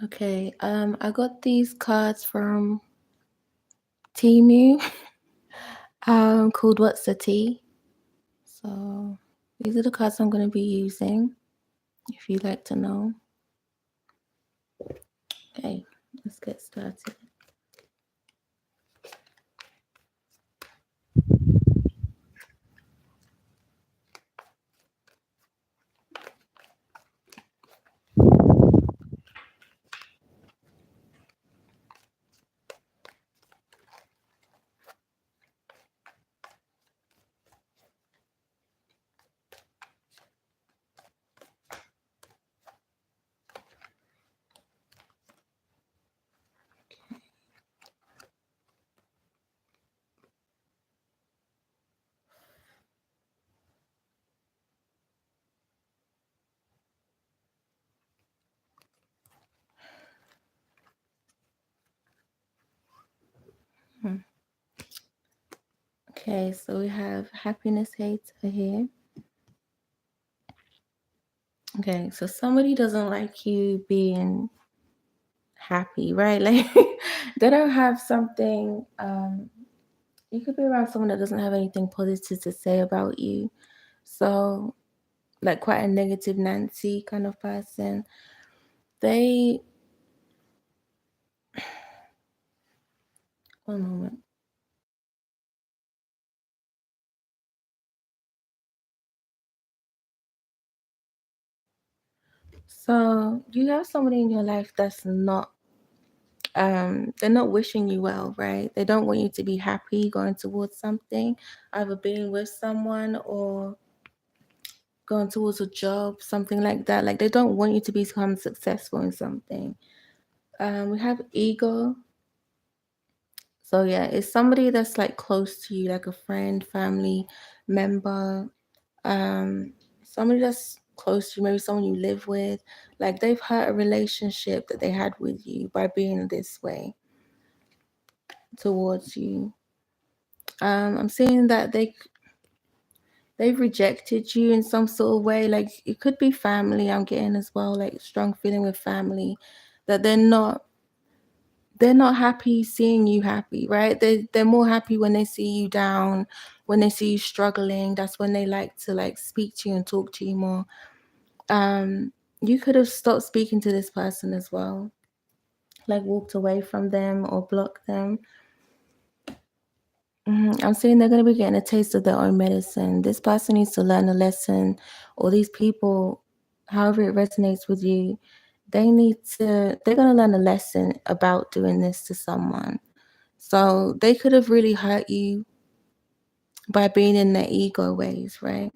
Okay, I got these cards from Temu, called What's the Tea? So these are the cards I'm gonna be using if you'd like to know. Okay, let's get started. Hmm. Okay, so we have happiness hater here. Okay, so somebody doesn't like you being happy, right? Like they don't have something. You could be around someone that doesn't have anything positive to say about you. So, like quite a negative Nancy kind of person. They, one moment. So you have somebody in your life that's not they're not wishing you well, right? They don't want you to be happy going towards something, either being with someone or going towards a job, something like that. Like they don't want you to become successful in something. We have ego. So yeah, it's somebody that's like close to you, like a friend, family member, somebody that's close to you, maybe someone you live with. Like they've hurt a relationship that they had with you by being this way towards you. I'm seeing that they've rejected you in some sort of way. Like it could be family. I'm getting as well, like strong feeling with family that they're not happy seeing you happy, right? They're more happy when they see you down, when they see you struggling. That's when they like to like speak to you and talk to you more. You could have stopped speaking to this person as well, like walked away from them or blocked them. I'm saying they're going to be getting a taste of their own medicine. This person needs to learn a lesson, or these people, however it resonates with you, they're going to learn a lesson about doing this to someone. So they could have really hurt you by being in their ego ways, right?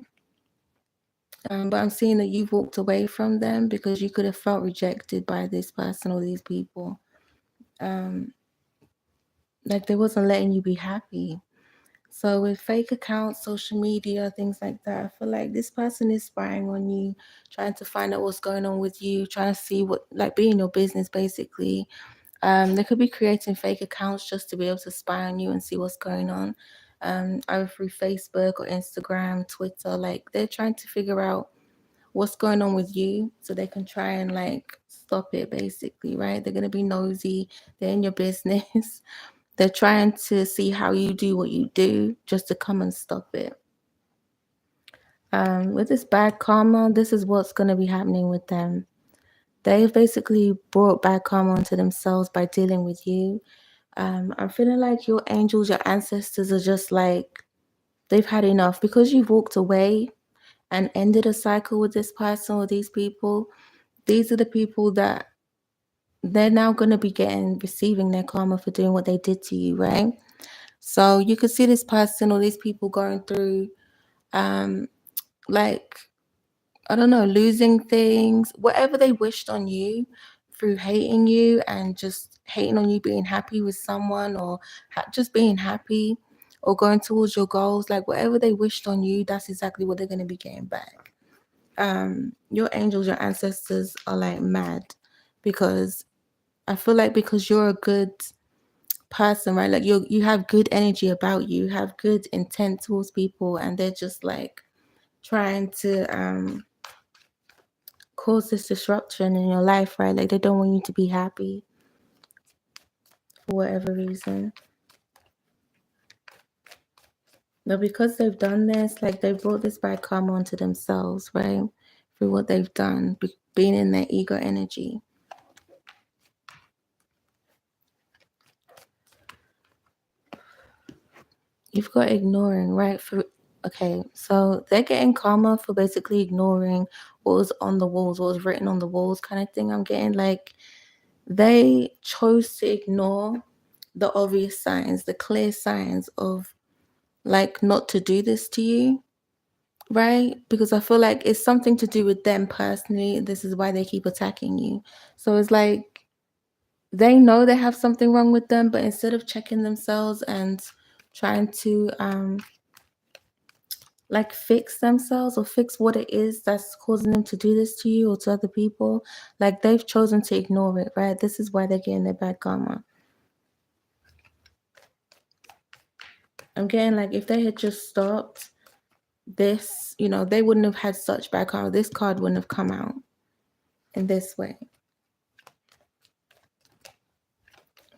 But I'm seeing that you've walked away from them because you could have felt rejected by this person or these people. Um, like they wasn't letting you be happy. So with fake accounts, social media, things like that, I feel like this person is spying on you, trying to find out what's going on with you, trying to see what, like, be in your business basically. They could be creating fake accounts just to be able to spy on you and see what's going on, either through Facebook or Instagram, Twitter. Like they're trying to figure out what's going on with you so they can try and like stop it basically, right? They're gonna be nosy, they're in your business. They're trying to see how you do what you do just to come and stop it. With this bad karma, this is what's going to be happening with them. They've basically brought bad karma onto themselves by dealing with you. I'm feeling like your angels, your ancestors are just like, they've had enough because you've walked away and ended a cycle with this person or these people. These are the people that they're now going to be receiving their karma for doing what they did to you, right? So you could see this person or these people going through, um, like, I don't know, losing things, whatever they wished on you through hating you and just hating on you being happy with someone or just being happy or going towards your goals, like whatever they wished on you, that's exactly what they're going to be getting back. Your angels, your ancestors are like mad because I feel like because you're a good person, right? Like you have good energy about you, have good intent towards people, and they're just like trying to cause this disruption in your life, right? Like they don't want you to be happy for whatever reason. But because they've done this, like they brought this bad karma onto themselves, right? Through what they've done, being in their ego energy. You've got ignoring, right? Okay, so they're getting karma for basically ignoring what was on the walls, what was written on the walls, kind of thing. I'm getting like they chose to ignore the obvious signs, the clear signs of like not to do this to you, right? Because I feel like it's something to do with them personally. This is why they keep attacking you. So it's like they know they have something wrong with them, but instead of checking themselves and trying to like fix themselves or fix what it is that's causing them to do this to you or to other people, like they've chosen to ignore it, right? This is why they're getting their bad karma. I'm getting like if they had just stopped this, you know, they wouldn't have had such bad karma. This card wouldn't have come out in this way.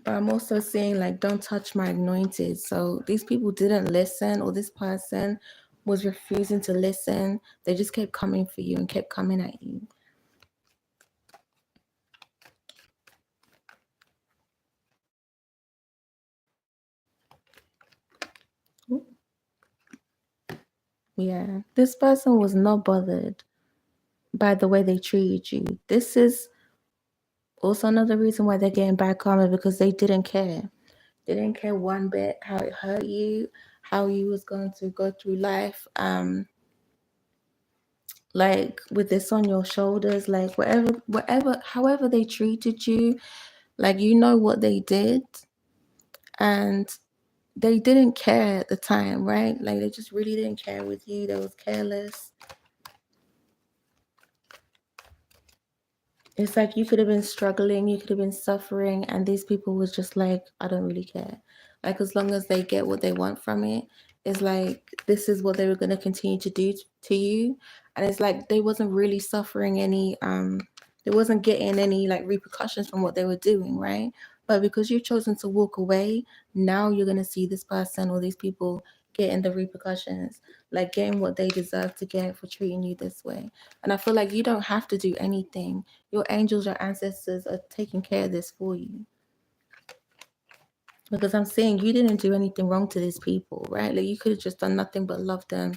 But I'm also seeing like don't touch my anointed. So these people didn't listen, or this person was refusing to listen. They just kept coming for you and kept coming at you. Yeah, this person was not bothered by the way they treated you. This is also another reason why they're getting bad karma, because they didn't care. They didn't care one bit how it hurt you, how you was going to go through life. Like with this on your shoulders, like however they treated you, like you know what they did, and they didn't care at the time, right? Like they just really didn't care with you. They was careless. It's like you could have been struggling, you could have been suffering, and these people was just like, I don't really care. Like as long as they get what they want from it, it's like this is what they were gonna continue to do to you. And it's like they wasn't really suffering any they wasn't getting any like repercussions from what they were doing, right? But because you've chosen to walk away, now you're gonna see this person or these people getting the repercussions, like getting what they deserve to get for treating you this way. And I feel like you don't have to do anything. Your angels, your ancestors are taking care of this for you. Because I'm saying you didn't do anything wrong to these people, right? Like you could have just done nothing but love them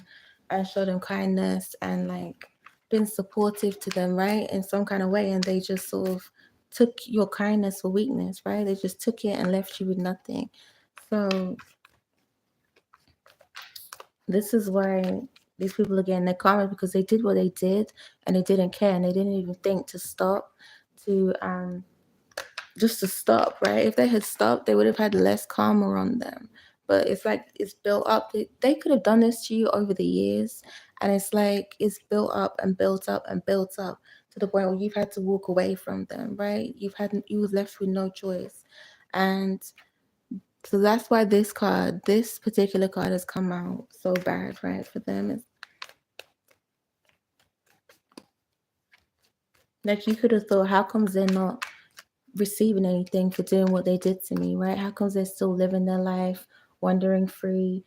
and show them kindness and like been supportive to them, right? In some kind of way. And they just sort of took your kindness for weakness, right? They just took it and left you with nothing. So this is why these people are getting their karma, because they did what they did and they didn't care and they didn't even think to stop, to just to stop, right? If they had stopped, they would have had less karma on them. But it's like it's built up. They could have done this to you over the years, and it's like it's built up and built up and built up to the point where you've had to walk away from them, right? You was left with no choice, and so that's why this particular card has come out so bad, right? For them, it's like you could have thought, how comes they're not receiving anything for doing what they did to me, right? How comes they're still living their life, wandering free,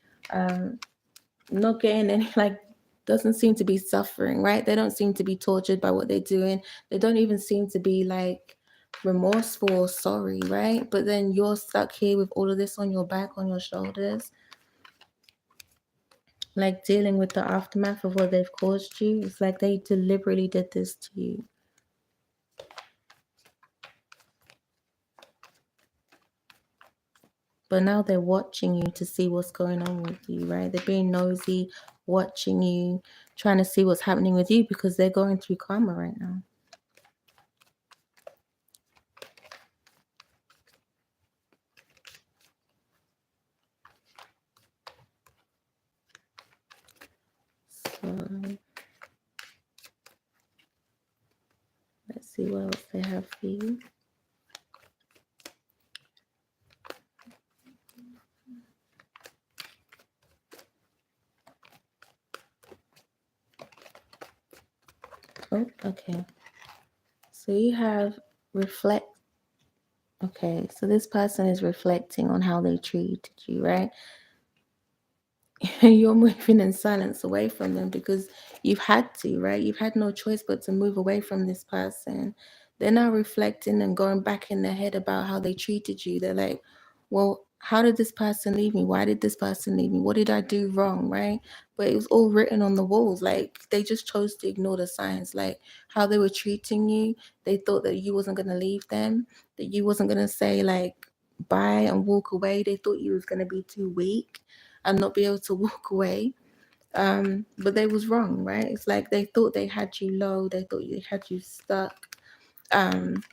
not getting any, like, doesn't seem to be suffering, right? They don't seem to be tortured by what they're doing. They don't even seem to be like remorseful or sorry, right? But then you're stuck here with all of this on your back, on your shoulders, like dealing with the aftermath of what they've caused you. It's like they deliberately did this to you. But now they're watching you to see what's going on with you, right? They're being nosy, watching you, trying to see what's happening with you because they're going through karma right now. So let's see what else they have for you. Oh, okay. So you have reflect. Okay, so this person is reflecting on how they treated you, right? You're moving in silence away from them because you've had to, right? You've had no choice but to move away from this person. They're now reflecting and going back in their head about how they treated you. They're like, well, how did this person leave me? Why did this person leave me? What did I do wrong, right? But it was all written on the walls. Like they just chose to ignore the signs, like how they were treating you. They thought that you wasn't gonna leave them, that you wasn't gonna say like bye and walk away. They thought you was gonna be too weak and not be able to walk away. But they was wrong, right? It's like they thought they had you low, they thought they had you stuck. Um,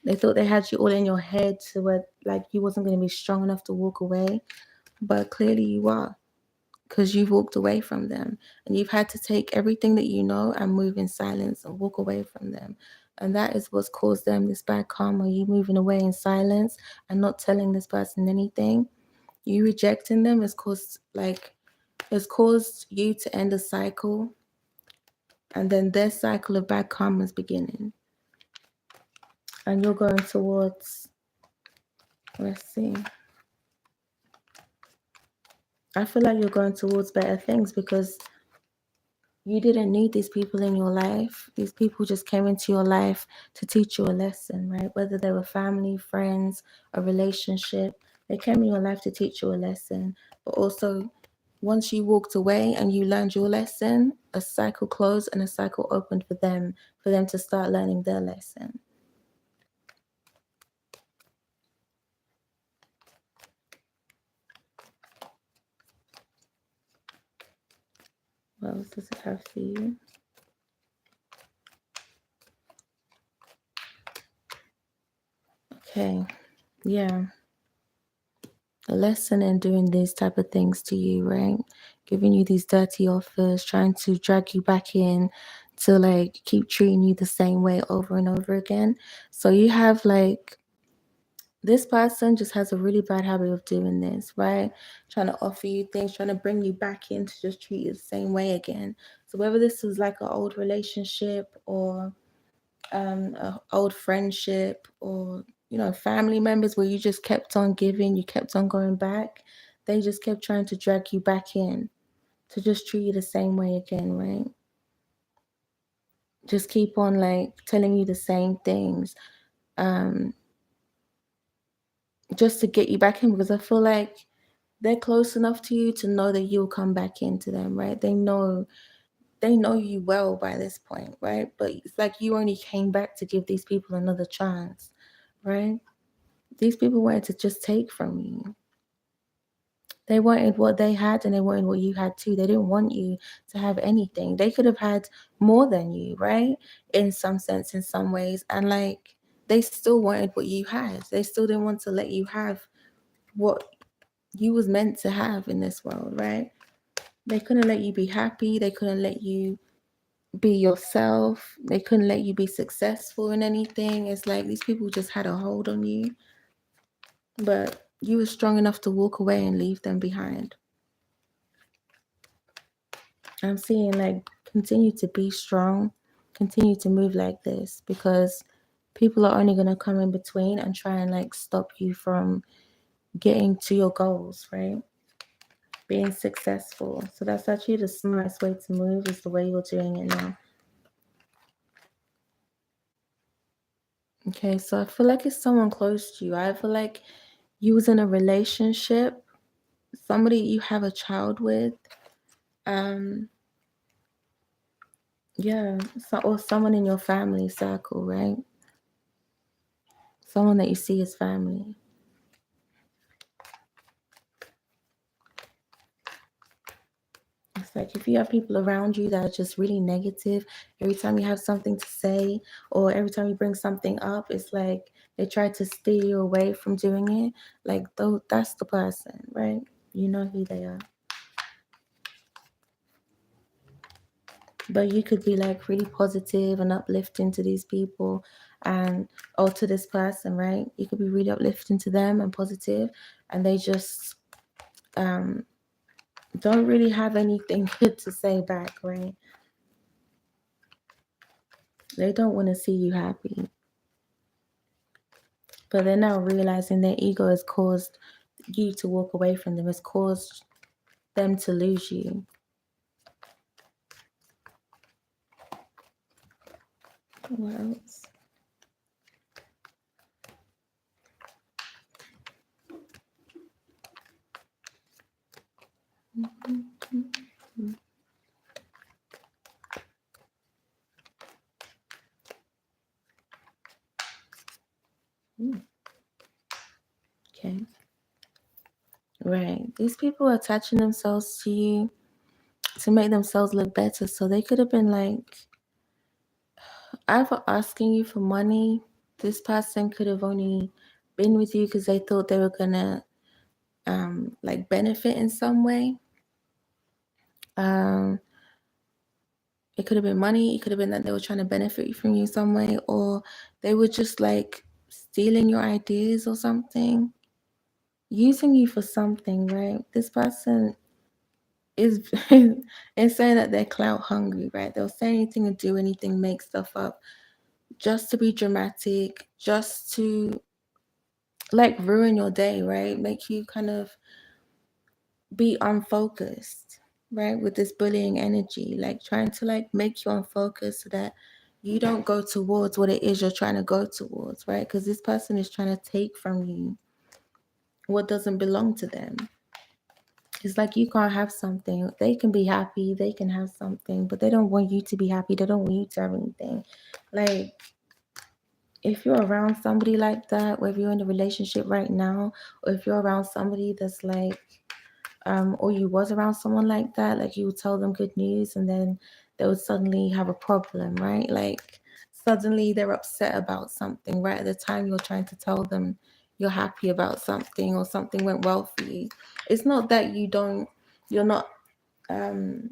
they thought they had you all in your head to where like you wasn't going to be strong enough to walk away. But clearly you are, because you've walked away from them and you've had to take everything that you know and move in silence and walk away from them. And that is what's caused them this bad karma. You moving away in silence and not telling this person anything. You rejecting them has caused you to end a cycle, and then their cycle of bad karma is beginning. And you're going towards, let's see, I feel like you're going towards better things because you didn't need these people in your life. These people just came into your life to teach you a lesson, right? Whether they were family, friends, a relationship, they came in your life to teach you a lesson. But also, once you walked away and you learned your lesson, a cycle closed and a cycle opened for them to start learning their lesson. What else does it have for you? Okay, yeah. A lesson in doing these type of things to you, right? Giving you these dirty offers, trying to drag you back in to like keep treating you the same way over and over again. So you have like this person just has a really bad habit of doing this, right? Trying to offer you things, trying to bring you back in to just treat you the same way again. So whether this is like an old relationship or a old friendship or family members where you just kept on giving, you kept on going back, they just kept trying to drag you back in to just treat you the same way again, right? Just keep on like telling you the same things, um just to get you back in, because I feel like they're close enough to you to know that you'll come back into them, right? They know you well by this point, right? But it's like you only came back to give these people another chance, right? These people wanted to just take from you. They wanted what they had and they wanted what you had too. They didn't want you to have anything. They could have had more than you, right? In some sense, in some ways. And like they still wanted what you had. They still didn't want to let you have what you was meant to have in this world, right? They couldn't let you be happy. They couldn't let you be yourself. They couldn't let you be successful in anything. It's like these people just had a hold on you. But you were strong enough to walk away and leave them behind. I'm seeing like continue to be strong, continue to move like this, because people are only going to come in between and try and like stop you from getting to your goals, right? Being successful. So that's actually the smartest way to move, is the way you're doing it now. Okay, so I feel like it's someone close to you. I feel like you was in a relationship, somebody you have a child with. Um, yeah, or someone in your family circle, right? Someone that you see as family. It's like if you have people around you that are just really negative, every time you have something to say or every time you bring something up, it's like they try to steer you away from doing it. Like, though, that's the person, right? You know who they are. But you could be like really positive and uplifting to these people and or to this person, right? You could be really uplifting to them and positive, and they just um don't really have anything good to say back, right? They don't want to see you happy. But they're now realizing their ego has caused you to walk away from them, has caused them to lose you. What else? Okay. Right. These people are attaching themselves to you to make themselves look better. So they could have been like either asking you for money. This person could have only been with you because they thought they were gonna like benefit in some way. Um, it could have been money. It could have been that they were trying to benefit from you some way, or they were just like stealing your ideas or something, using you for something, right? This person is is saying that they're clout hungry, right? They'll say anything and do anything, make stuff up just to be dramatic, just to like ruin your day, right? Make you kind of be unfocused, right? With this bullying energy, like trying to like make you unfocused so that you don't go towards what it is you're trying to go towards, right? Because this person is trying to take from you what doesn't belong to them. It's like you can't have something. They can be happy, they can have something, but they don't want you to be happy. They don't want you to have anything. Like, if you're around somebody like that, whether you're in a relationship right now, or if you're around somebody that's like, or you was around someone like that, like you would tell them good news and then they would suddenly have a problem, right? Like suddenly they're upset about something right at the time you're trying to tell them you're happy about something or something went well for you. It's not that you're not um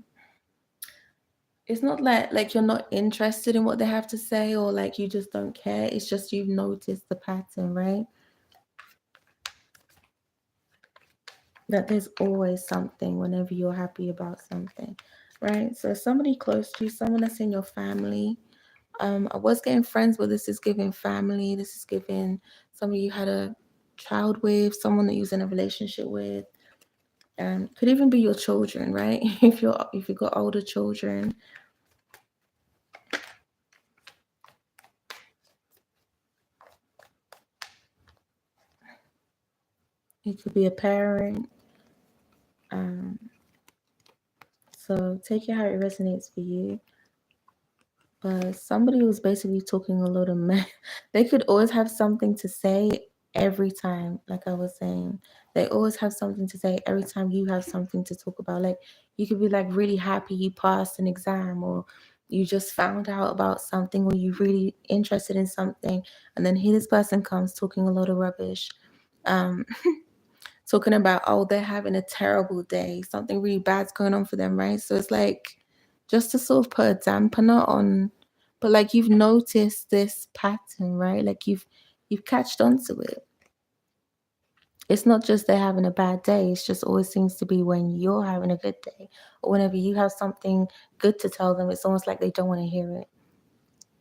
it's not like you're not interested in what they have to say or like you just don't care. It's just you've noticed the pattern, right? That there's always something whenever you're happy about something, right? So somebody close to you, someone that's in your family. I was getting friends, but this is giving family. This is giving somebody you had a child with, someone that you was in a relationship with. Could even be your children, right? If you've got older children. It could be a parent. Um, so take it how it resonates for you. But somebody was basically talking a lot of mess. They could always have something to say every time, like I was saying. They always have something to say every time you have something to talk about. Like you could be like really happy you passed an exam or you just found out about something or you're really interested in something and then here this person comes talking a lot of rubbish. Um talking about, oh, they're having a terrible day, something really bad's going on for them, right? So it's like just to sort of put a dampener on, but like you've noticed this pattern, right? Like you've catched onto it. It's not just they're having a bad day, it's just always seems to be when you're having a good day or whenever you have something good to tell them, it's almost like they don't want to hear it,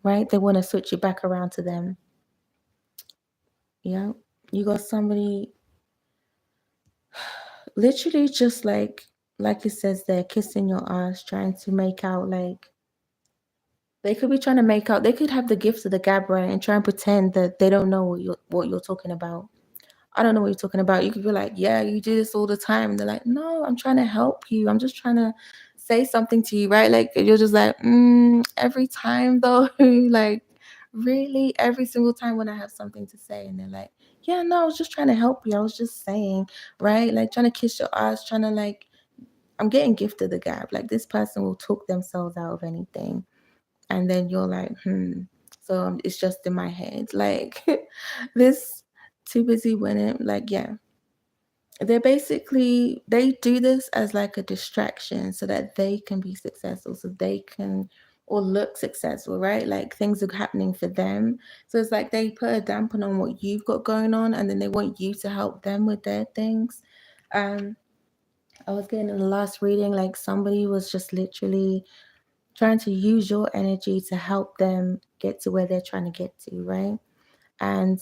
right? They want to switch it back around to them. Yeah. You got somebody literally just like it says there, kissing your ass, trying to make out like they could be trying to make out they could have the gift of the gab right and try and pretend that they don't know what you're talking about. I don't know what you're talking about. You could be like, yeah, you do this all the time. And they're like, no, I'm trying to help you. I'm just trying to say something to you, right? Like you're just like, every time though, like really every single time when I have something to say, and they're like, yeah, no, I was just trying to help you. I was just saying, right? Like trying to kiss your ass, trying to like, I'm getting gifted the gab. Like this person will talk themselves out of anything. And then you're like, So it's just in my head. Like this too busy winning. Like, yeah. They do this as like a distraction so that they can be successful, so they can or look successful, right? Like things are happening for them. So it's like they put a dampen on what you've got going on and then they want you to help them with their things. Um, I was getting in the last reading, like somebody was just literally trying to use your energy to help them get to where they're trying to get to, right? And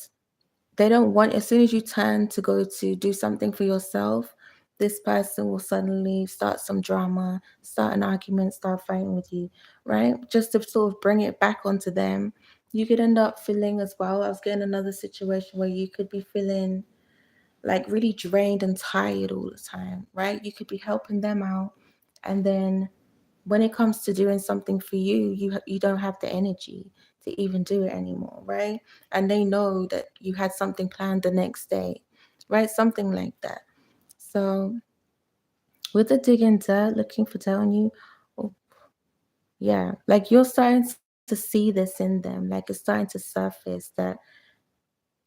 they don't want, as soon as you turn to go to do something for yourself, this person will suddenly start some drama, start an argument, start fighting with you, right? Just to sort of bring it back onto them. You could end up feeling as well. I was getting another situation where you could be feeling like really drained and tired all the time, right? You could be helping them out, and then when it comes to doing something for you, you don't have the energy to even do it anymore, right? And they know that you had something planned the next day, right? Something like that. So with the digging dirt, looking for dirt on you, oh, yeah, like you're starting to see this in them, like it's starting to surface that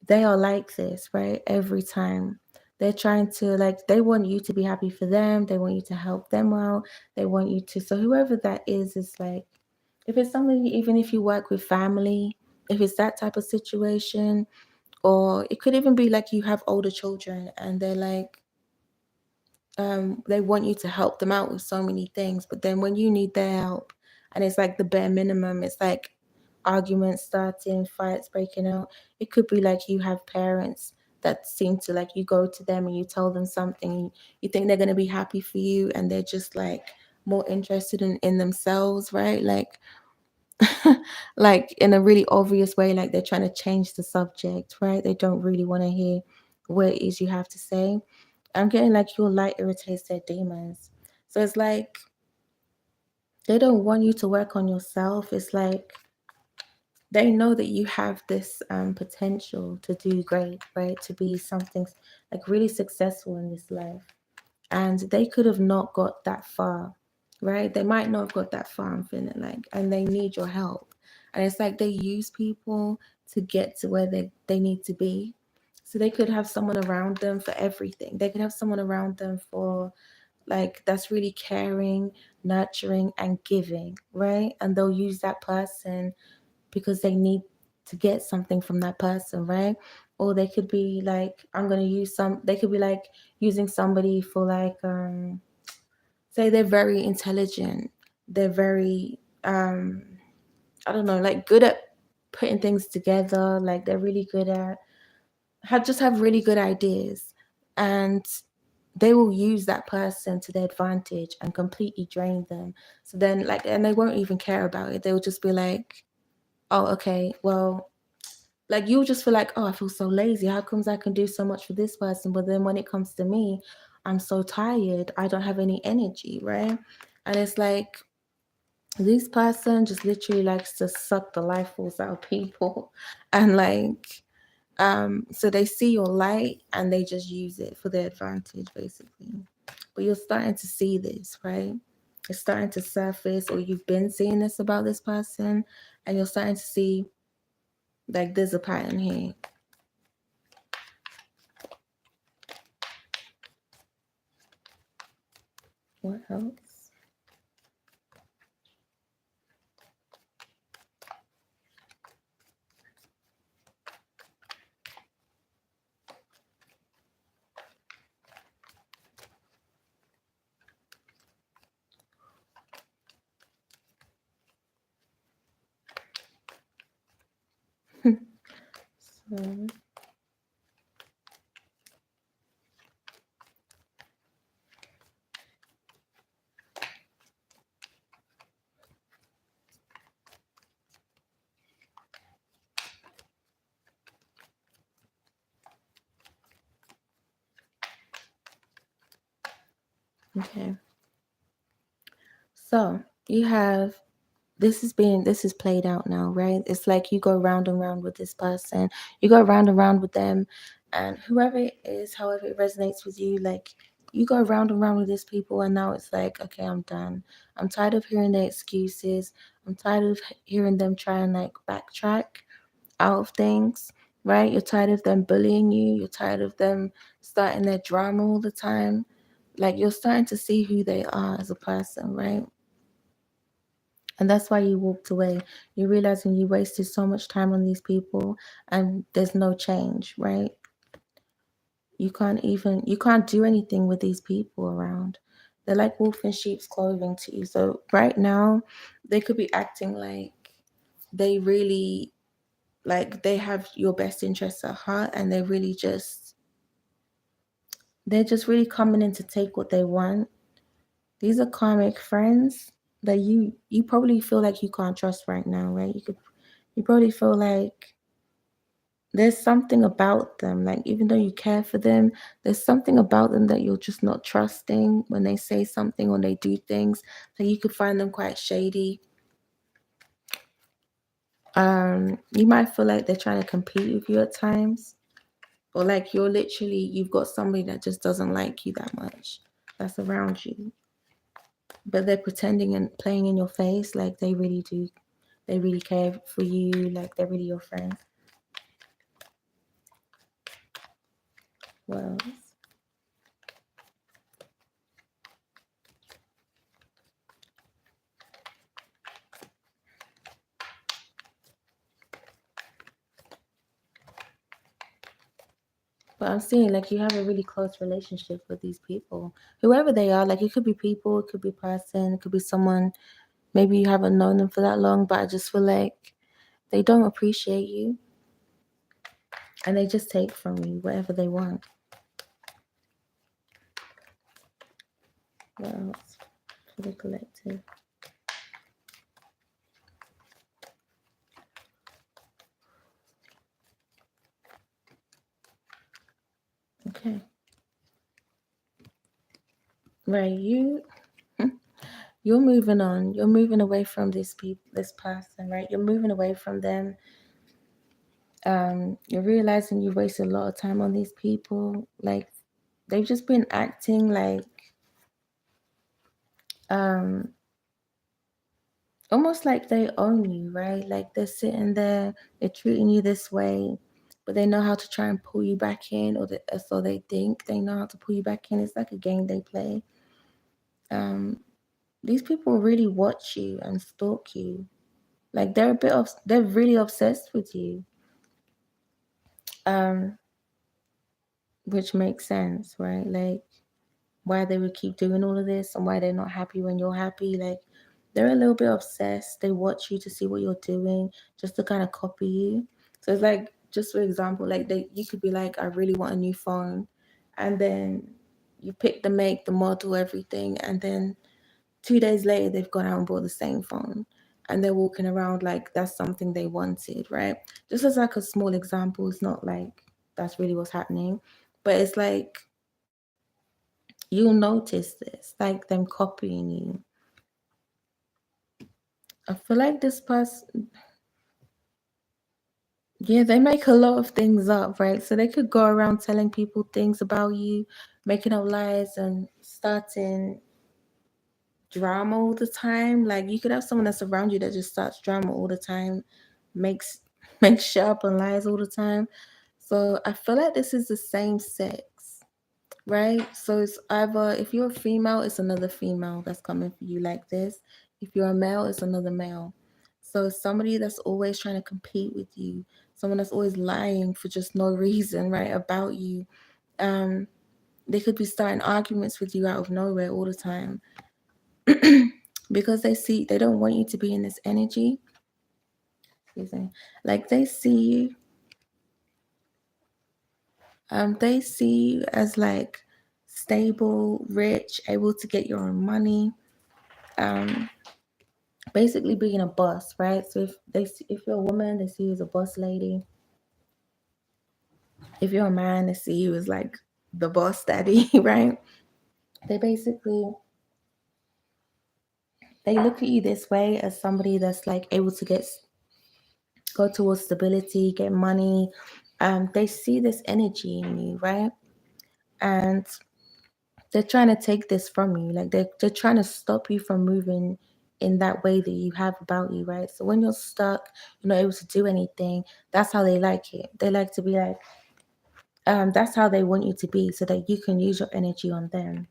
they are like this, right? Every time. They're trying to, like, they want you to be happy for them. They want you to help them out. They want you to, so whoever that is like, if it's something, even if you work with family, if it's that type of situation, or it could even be like you have older children and they're like, they want you to help them out with so many things, but then when you need their help and it's like the bare minimum, it's like arguments starting, fights breaking out. It could be like you have parents that seem to, like, you go to them and you tell them something, you think they're going to be happy for you, and they're just like more interested in themselves, right? Like like in a really obvious way, like they're trying to change the subject, right? They don't really want to hear what it is you have to say. I'm getting like your light irritates their demons. So it's like they don't want you to work on yourself. It's like they know that you have this potential to do great, right? To be something like really successful in this life. And they could have not got that far, right? They might not have got that far, I'm feeling like, and they need your help. And it's like they use people to get to where they need to be. So they could have someone around them for everything. They could have someone around them for, like, that's really caring, nurturing, and giving, right? And they'll use that person because they need to get something from that person, right? Or they could be like, they could be like using somebody for like, say they're very intelligent, they're very, I don't know, like good at putting things together, like they're really good at, have really good ideas, and they will use that person to their advantage and completely drain them. So then, like, and they won't even care about it. They'll just be like, oh, okay, well, like you'll just feel like, oh, I feel so lazy. How comes I can do so much for this person, but then when it comes to me, I'm so tired. I don't have any energy, right? And it's like this person just literally likes to suck the life force out of people, and like, so they see your light and they just use it for their advantage, basically. But you're starting to see this, right? It's starting to surface, or you've been seeing this about this person, and you're starting to see like there's a pattern here. What else? So, okay. So you have, this is played out now, right? It's like you go round and round with this person, you go round and round with them, and whoever it is, however it resonates with you, like you go round and round with these people, and now it's like, okay, I'm done. I'm tired of hearing their excuses. I'm tired of hearing them try and like backtrack out of things, right? You're tired of them bullying you. You're tired of them starting their drama all the time. Like you're starting to see who they are as a person, right? And that's why you walked away. You're realizing you wasted so much time on these people and there's no change, right? You can't do anything with these people around. They're like wolf in sheep's clothing to you. So right now they could be acting like they really, like, they have your best interests at heart, and they're just really coming in to take what they want. These are karmic friends that you probably feel like you can't trust right now, right? You probably feel like there's something about them, like, even though you care for them, there's something about them that you're just not trusting when they say something or they do things. So you could find them quite shady. You might feel like they're trying to compete with you at times, or like you've got somebody that just doesn't like you that much, that's around you, but they're pretending and playing in your face like they really do. They really care for you, like they're really your friend. What else? But I'm seeing like you have a really close relationship with these people, whoever they are. Like, it could be people, it could be person, it could be someone. Maybe you haven't known them for that long, but I just feel like they don't appreciate you, and they just take from you whatever they want. What else for the collective? Okay. Right, you're moving on. You're moving away from this person, right? You're moving away from them. You're realizing you wasted a lot of time on these people. Like, they've just been acting like um almost like they own you, right? Like, they're sitting there, they're treating you this way, but they know how to try and pull you back in, or so they think they know how to pull you back in. It's like a game they play. Um, these people really watch you and stalk you. Like, they're really obsessed with you. Um, which makes sense, right? Like, why they would keep doing all of this and why they're not happy when you're happy. Like, they're a little bit obsessed. They watch you to see what you're doing, just to kind of copy you. So it's like, just for example, like, you could be like, I really want a new phone, and then you pick the make, the model, everything, and then 2 days later they've gone out and bought the same phone, and they're walking around like that's something they wanted, right? Just as like a small example, it's not like that's really what's happening, but it's like you'll notice this, like them copying you. I feel like this person, yeah, they make a lot of things up, right? So they could go around telling people things about you, making up lies and starting drama all the time. Like, you could have someone that's around you that just starts drama all the time, makes makes shit up and lies all the time. So I feel like this is the same sex, right? So it's either, if you're a female, it's another female that's coming for you like this. If you're a male, it's another male. So it's somebody that's always trying to compete with you, someone that's always lying for just no reason, right, about you. Um, they could be starting arguments with you out of nowhere all the time. Because they don't want you to be in this energy. Excuse me. Like, they see you as like stable, rich, able to get your own money. Um, basically being a boss, right? So if you're a woman, they see you as a boss lady. If you're a man, they see you as like the boss daddy, right? They basically they look at you this way as somebody that's like able to go towards stability, get money. They see this energy in you, right? And they're trying to take this from you. Like, they're trying to stop you from moving in that way that you have about you, right? So when you're stuck, you're not able to do anything, that's how they like it. They like to be like, that's how they want you to be, so that you can use your energy on them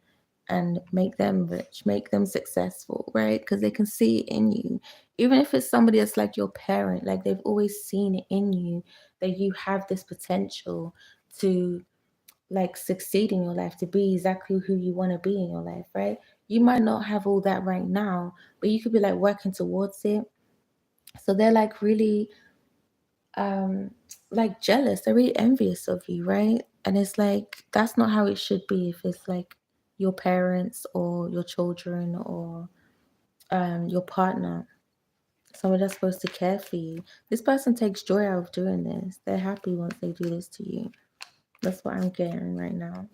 and make them rich, make them successful, right? Because they can see it in you. Even if it's somebody that's like your parent, like, they've always seen it in you that you have this potential to like succeed in your life, to be exactly who you want to be in your life, right? You might not have all that right now, but you could be like working towards it. So they're like really um like jealous. They're really envious of you, right? And it's like that's not how it should be if it's like your parents or your children or your partner, someone that's supposed to care for you. This person takes joy out of doing this. They're happy once they do this to you. That's what I'm getting right now.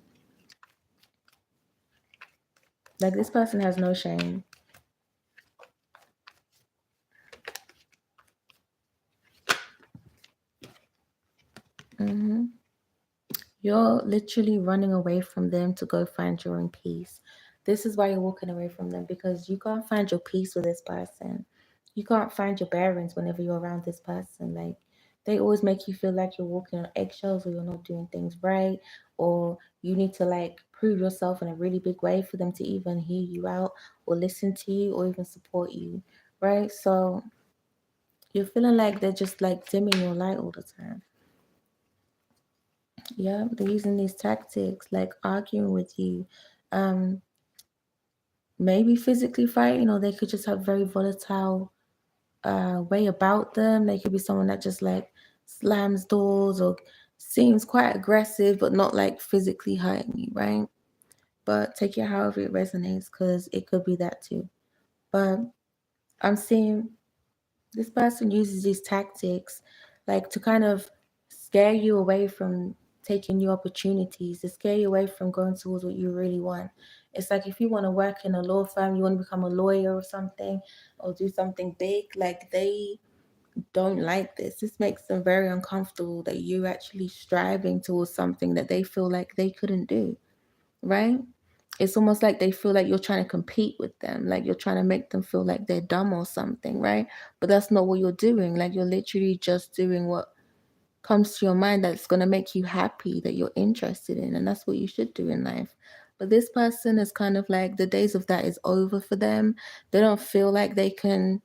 Like this person has no shame. hmm You're literally running away from them to go find your own peace. This is why you're walking away from them because you can't find your peace with this person. You can't find your bearings whenever you're around this person. Like they always make you feel like you're walking on eggshells or you're not doing things right, or you need to like prove yourself in a really big way for them to even hear you out or listen to you or even support you, right? So you're feeling like they're just like dimming your light all the time. Yeah, they're using these tactics like arguing with you, um, maybe physically fighting, or they could just have very volatile way about them. They could be someone that just like slams doors or seems quite aggressive, but not like physically hurting you, right? But take it however it resonates, because it could be that too. But I'm seeing this person uses these tactics like to kind of scare you away from taking new opportunities, to scare you away from going towards what you really want. It's like if you want to work in a law firm, you want to become a lawyer or something, or do something big, like they don't like this. This makes them very uncomfortable that you're actually striving towards something that they feel like they couldn't do, right? It's almost like they feel like you're trying to compete with them, like you're trying to make them feel like they're dumb or something, right? But that's not what you're doing. Like you're literally just doing what comes to your mind that's going to make you happy, that you're interested in, and that's what you should do in life. But this person is kind of like the days of that is over for them. They don't feel like they can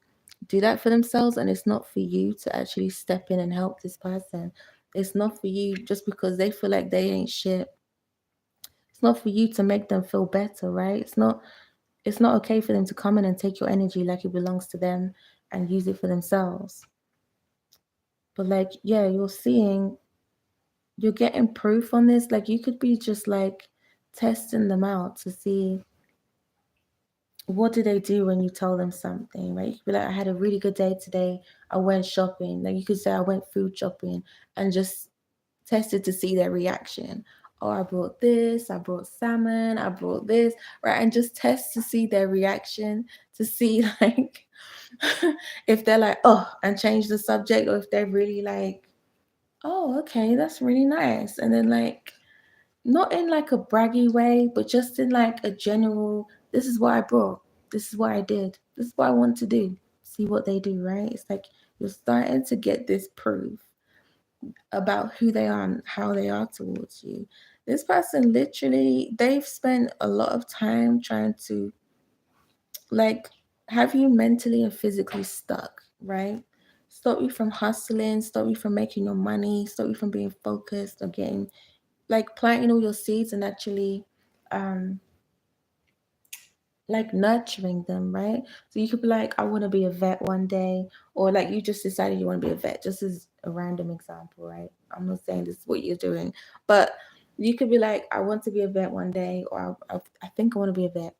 do that for themselves, and it's not for you to actually step in and help this person. It's not for you just because they feel like they ain't shit. It's not for you to make them feel better, right? It's not okay for them to come in and take your energy like it belongs to them and use it for themselves. But like, yeah, you're getting proof on this. Like you could be just like testing them out to see what do they do when you tell them something, right? You could be like, I had a really good day today. I went shopping. Like you could say I went food shopping and just tested to see their reaction. Oh, I brought this, I brought salmon, I brought this, right? And just test to see their reaction, to see like if they're like, oh, and change the subject, or if they're really like, oh, okay, that's really nice. And then like not in like a braggy way, but just in like a general, this is what I brought, this is what I did, this is what I want to do. See what they do, right? It's like you're starting to get this proof about who they are and how they are towards you. This person literally, they've spent a lot of time trying to like have you mentally and physically stuck, right? Stop you from hustling, stop you from making your money, stop you from being focused or getting like planting all your seeds and actually um like nurturing them, right? So you could be like, I want to be a vet one day, or like you just decided you want to be a vet, just as a random example, right? I'm not saying this is what you're doing, but you could be like, I want to be a vet one day, or I think I want to be a vet.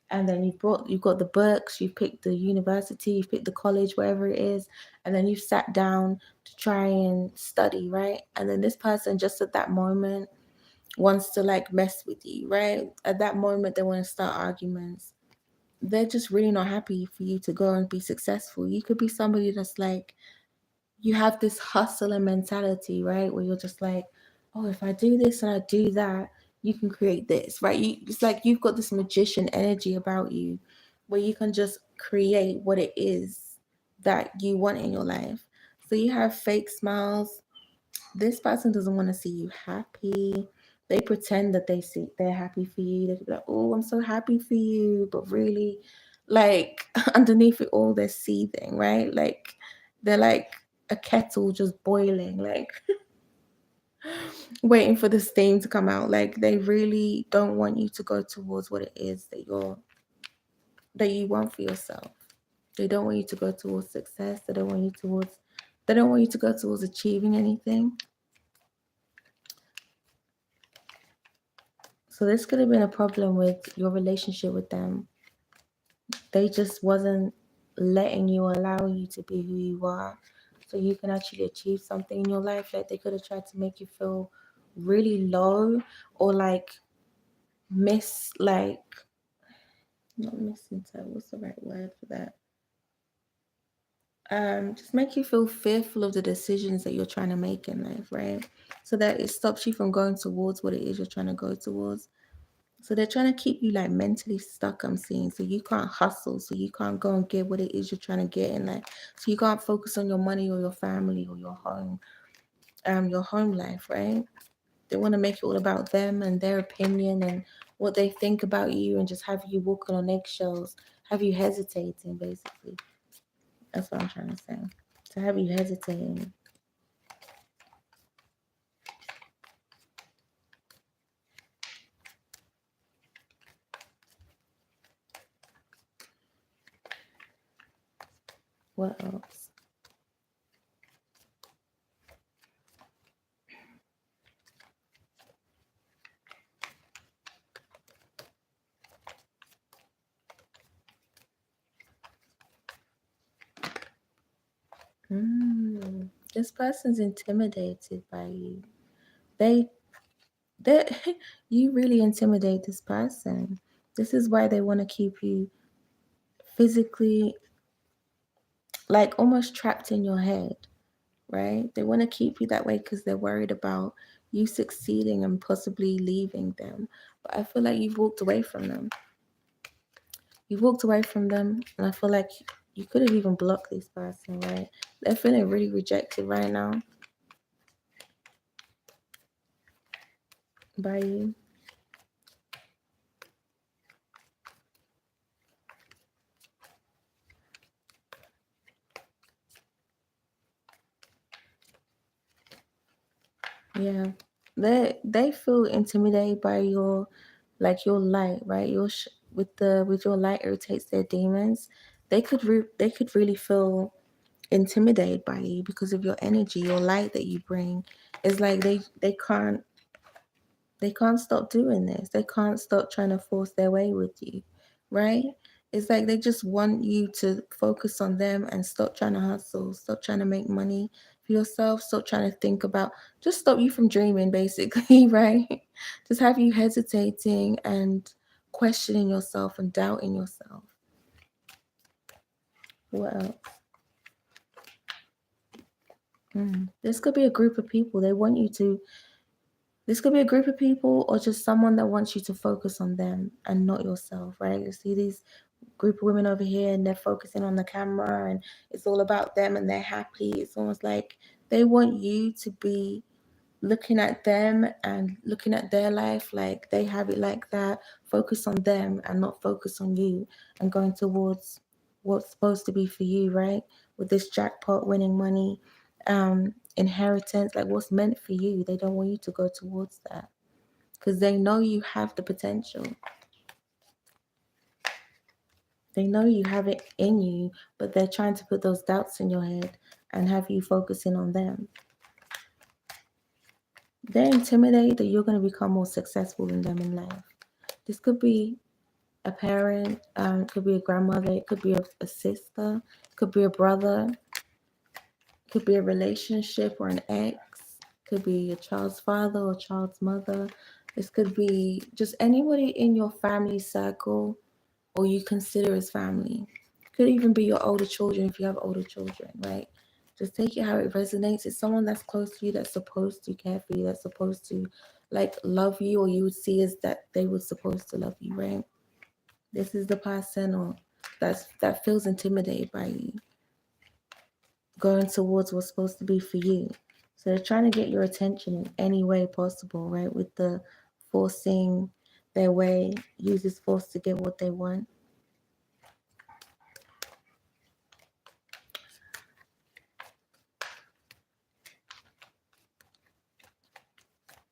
And then you've got the books, you've picked the university, you've picked the college, wherever it is, and then you've sat down to try and study, right? And then this person just at that moment wants to like mess with you, right? At that moment, they want to start arguments. They're just really not happy for you to go and be successful. You could be somebody that's like, you have this hustler mentality, right? Where you're just like, oh, if I do this and I do that, you can create this, right? It's like you've got this magician energy about you where you can just create what it is that you want in your life. So you have fake smiles. This person doesn't want to see you happy. They pretend that they're happy for you. They could be like, "Oh, I'm so happy for you," but really, like underneath it all, they're seething, right? Like they're like a kettle just boiling, like waiting for the steam to come out. Like they really don't want you to go towards what it is that you want for yourself. They don't want you to go towards success. They don't want you to go towards achieving anything. So this could have been a problem with your relationship with them. They just wasn't letting you, allow you to be who you are, so you can actually achieve something in your life. Like they could have tried to make you feel really low, or like not missing to, what's the right word for that? Just make you feel fearful of the decisions that you're trying to make in life, right? So that it stops you from going towards what it is you're trying to go towards. So they're trying to keep you like mentally stuck, I'm seeing. So you can't hustle. So you can't go and get what it is you're trying to get in life. So you can't focus on your money or your family or your home life, right? They want to make it all about them and their opinion and what they think about you, and just have you walking on eggshells, have you hesitating, basically. That's what I'm trying to say. To have you hesitating. What else? This person's intimidated by you. They you really intimidate this person. This is why they want to keep you physically, like almost trapped in your head, right? They want to keep you that way because they're worried about you succeeding and possibly leaving them. But I feel like you've walked away from them. You've walked away from them, and I feel like you could have even blocked this person, right? They're feeling really rejected right now by you. Yeah, they feel intimidated by your, like your light, right? With your light irritates their demons. They could really feel intimidated by you because of your energy, your light that you bring. It's like they can't stop doing this. They can't stop trying to force their way with you, right? It's like they just want you to focus on them and stop trying to hustle, stop trying to make money for yourself, stop trying to think about, just stop you from dreaming, basically, right? Just have you hesitating and questioning yourself and doubting yourself. What else? This could be a group of people. This could be a group of people or just someone that wants you to focus on them and not yourself, right? You see these group of women over here and they're focusing on the camera and it's all about them and they're happy. It's almost like they want you to be looking at them and looking at their life like they have it like that. Focus on them and not focus on you and going towards what's supposed to be for you, right? With this jackpot, winning money, inheritance, like what's meant for you. They don't want you to go towards that because they know you have the potential. They know you have it in you, but they're trying to put those doubts in your head and have you focusing on them. They're intimidated that you're going to become more successful than them in life. This could be a parent, it could be a grandmother, it could be a sister, it could be a brother, it could be a relationship or an ex, it could be a child's father or child's mother. This could be just anybody in your family circle or you consider as family. It could even be your older children if you have older children, right? Just take it how it resonates. It's someone that's close to you that's supposed to care for you, that's supposed to like love you, or you would see as that they were supposed to love you, right? This is the person or that feels intimidated by you going towards what's supposed to be for you. So they're trying to get your attention in any way possible, right? With the forcing their way, use this force to get what they want.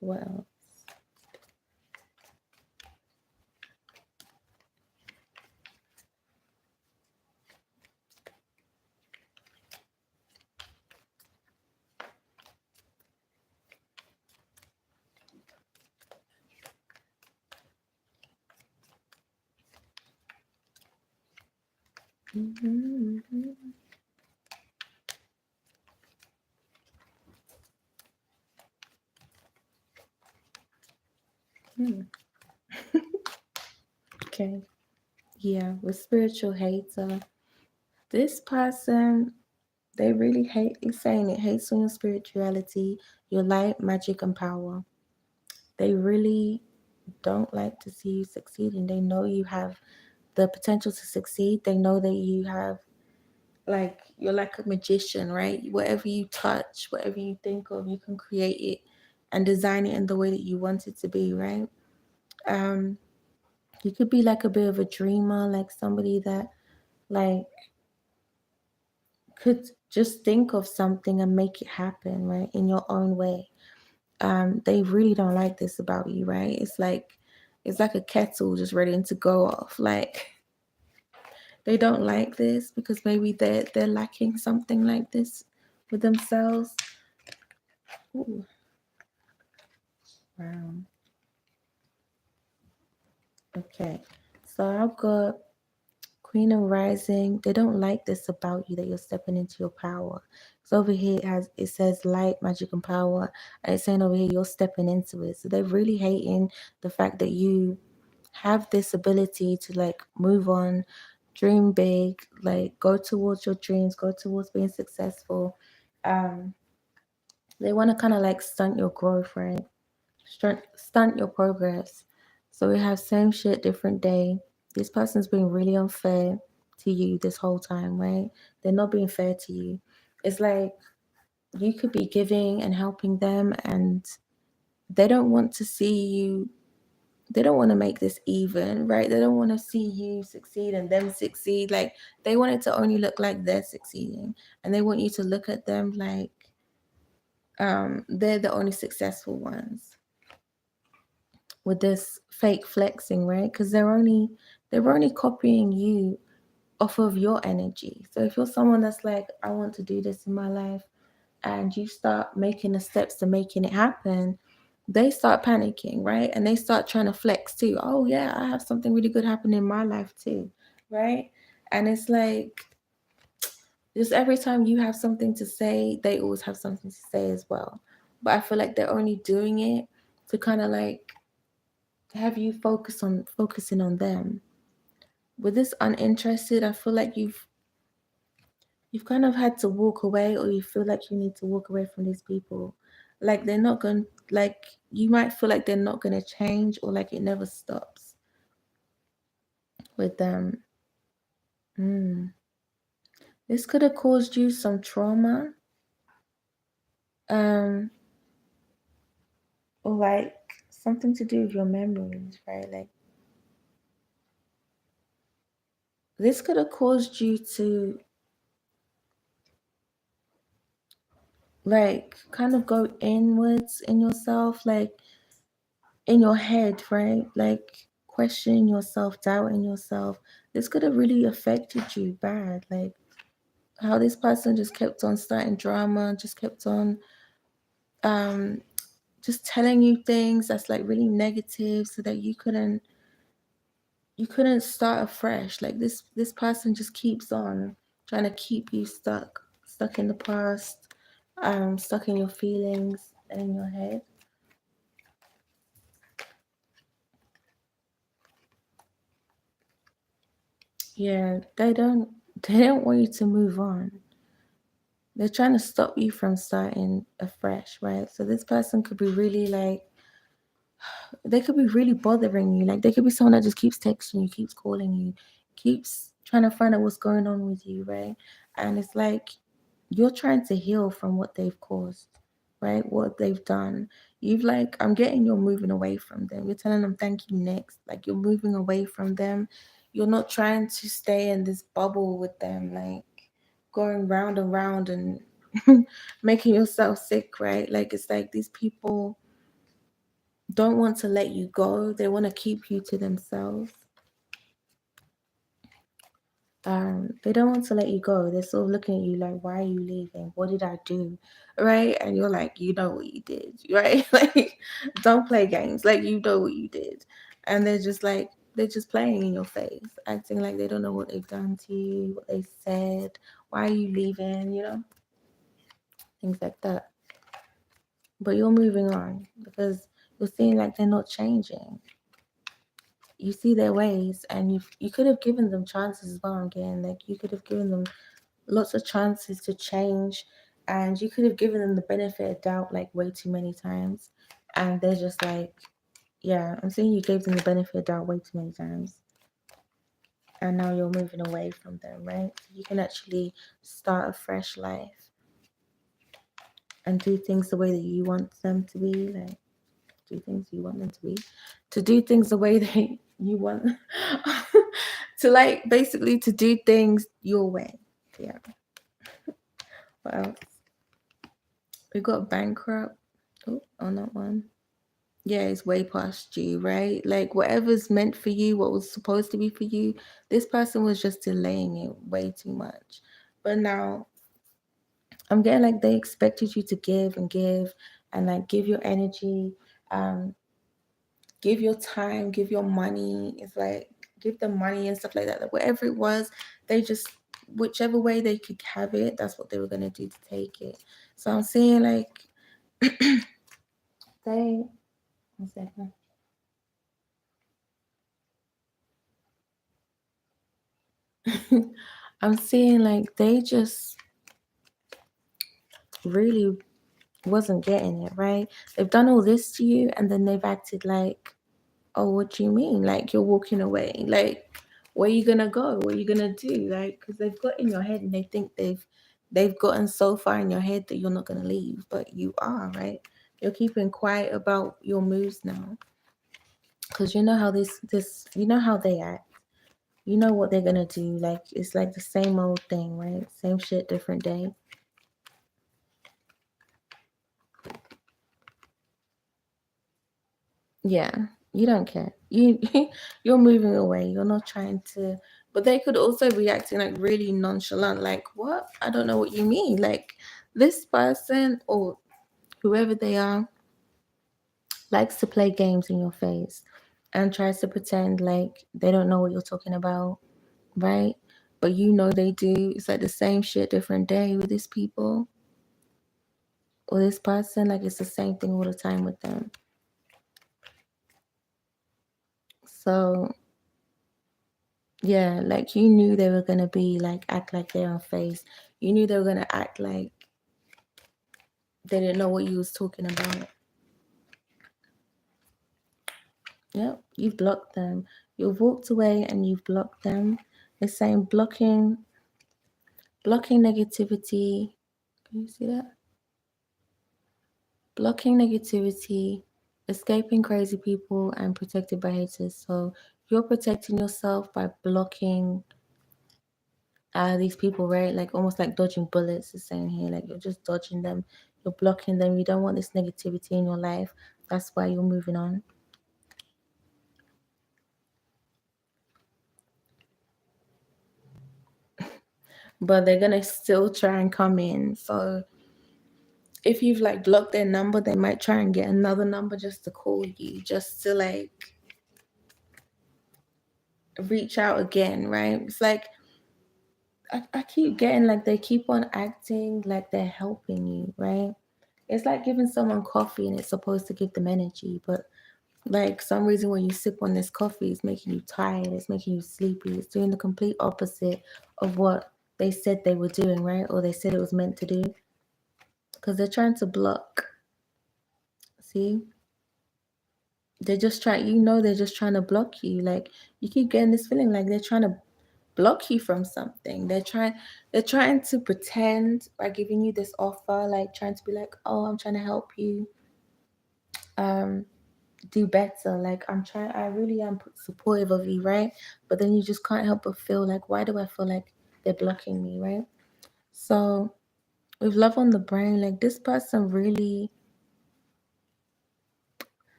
What else? Mhm, mhm. Hmm. Okay. Yeah, with spiritual hater, this person, they really hate, it's saying it hates on your spirituality, your light, magic, and power. They really don't like to see you succeeding. They know you have the potential to succeed. They know that you have, like, you're like a magician, right? Whatever you touch, whatever you think of, you can create it and design it in the way that you want it to be, right? Um, you could be like a bit of a dreamer, like somebody that like could just think of something and make it happen, right? In your own way. They really don't like this about you, right? It's like a kettle just ready to go off. Like they don't like this because maybe they're lacking something like this with themselves. Ooh, wow. Okay. So I've got Queen of Rising. They don't like this about you that you're stepping into your power. So over here it says light, magic, and power. And it's saying over here you're stepping into it. So they're really hating the fact that you have this ability to like move on, dream big, like go towards your dreams, go towards being successful. Um, they want to kind of like stunt your growth, right? Stunt your progress. So we have same shit, different day. This person's being really unfair to you this whole time, right? They're not being fair to you. It's like you could be giving and helping them, and they don't want to see you. They don't want to make this even, right? They don't want to see you succeed and them succeed. Like they want it to only look like they're succeeding, and they want you to look at them like they're the only successful ones with this fake flexing, right? Because they're only copying you off of your energy. So if you're someone that's like, I want to do this in my life, and you start making the steps to making it happen, they start panicking, right? And they start trying to flex too. Oh yeah, I have something really good happening in my life too, right? And it's like just every time you have something to say, they always have something to say as well. But I feel like they're only doing it to kind of like have you focusing on them. With this uninterested, I feel like you've kind of had to walk away, or you feel like you need to walk away from these people. Like they're not going, like you might feel like they're not going to change, or like it never stops with them. Mm. This could have caused you some trauma, um, or like something to do with your memories, right? Like this could have caused you to like kind of go inwards in yourself, like in your head, right? Like questioning yourself, doubting yourself. This could have really affected you bad. Like how this person just kept on starting drama, just kept on um just telling you things that's like really negative so that you couldn't start afresh. Like this person just keeps on trying to keep you stuck in the past, stuck in your feelings and in your head. Yeah, they don't want you to move on. They're trying to stop you from starting afresh, right? So this person could be really like, they could be really bothering you. Like they could be someone that just keeps texting you, keeps calling you, keeps trying to find out what's going on with you, right? And it's like you're trying to heal from what they've caused, right? What they've done. You've like, I'm getting you're moving away from them. You're telling them thank you next. Like you're moving away from them. You're not trying to stay in this bubble with them, like going round and round and making yourself sick, right? Like it's like these people don't want to let you go. They want to keep you to themselves. They don't want to let you go. They're sort of looking at you like, why are you leaving? What did I do? Right? And you're like, you know what you did, right? Like, don't play games. Like, you know what you did. And they're just like, they're just playing in your face, acting like they don't know what they've done to you, what they said, why are you leaving, things like that. But you're moving on because you're seeing like they're not changing. You see their ways, and you could have given them chances as well. Again, like you could have given them lots of chances to change, and you could have given them the benefit of doubt like way too many times, and they're just like, yeah, I'm saying you gave them the benefit of doubt way too many times, and now you're moving away from them, right? You can actually start a fresh life and do things the way that you want them to be, like do things you want them to be, to do things the way that you want to, like, basically to do things your way. Yeah. What else? We got bankrupt. Oh, on that one. Yeah, it's way past you, right? Like whatever's meant for you, what was supposed to be for you, this person was just delaying it way too much. But now I'm getting like they expected you to give and like give your energy, give your time, give your money. It's like give them money and stuff like that. Like whatever it was, they just whichever way they could have it, that's what they were gonna do to take it. So I'm seeing like they 1 second. I'm seeing like they just really wasn't getting it, right? They've done all this to you and then they've acted like, oh, what do you mean? Like you're walking away. Like, where are you gonna go? What are you gonna do? Like, because they've got in your head and they think they've gotten so far in your head that you're not gonna leave, but you are, right? You're keeping quiet about your moves now. Cause you know how you know how they act. You know what they're gonna do. Like it's like the same old thing, right? Same shit, different day. Yeah, you don't care. You're moving away. You're not trying to. But they could also be acting like really nonchalant. Like what? I don't know what you mean. Like this person or whoever they are likes to play games in your face and tries to pretend like they don't know what you're talking about, right? But you know they do. It's like the same shit, different day with these people or this person. Like it's the same thing all the time with them. So yeah, like you knew they were gonna be like act like they're on face. You knew they were gonna act like they didn't know what you was talking about. Yep, you've blocked them. You've walked away and you've blocked them. It's saying blocking negativity. Can you see that? Blocking negativity, escaping crazy people, and protected by haters. So you're protecting yourself by blocking these people, right? Like almost like dodging bullets is saying here. Like you're just dodging them, you're blocking them. You don't want this negativity in your life. That's why you're moving on. But they're gonna still try and come in. So if you've like blocked their number, they might try and get another number just to call you, just to like reach out again, right? It's like I keep getting like they keep on acting like they're helping you, right? It's like giving someone coffee and it's supposed to give them energy, but like some reason when you sip on this coffee, it's making you tired, it's making you sleepy, it's doing the complete opposite of what they said they were doing, right? Or they said it was meant to do. Because they're trying to block. See? They're just trying, they're just trying to block you. Like you keep getting this feeling like they're trying to block you from something. They're trying to pretend by giving you this offer, like trying to be like, oh, I'm trying to help you do better. Like I really am supportive of you, right? But then you just can't help but feel like, why do I feel like they're blocking me, right? So with love on the brain, like this person really,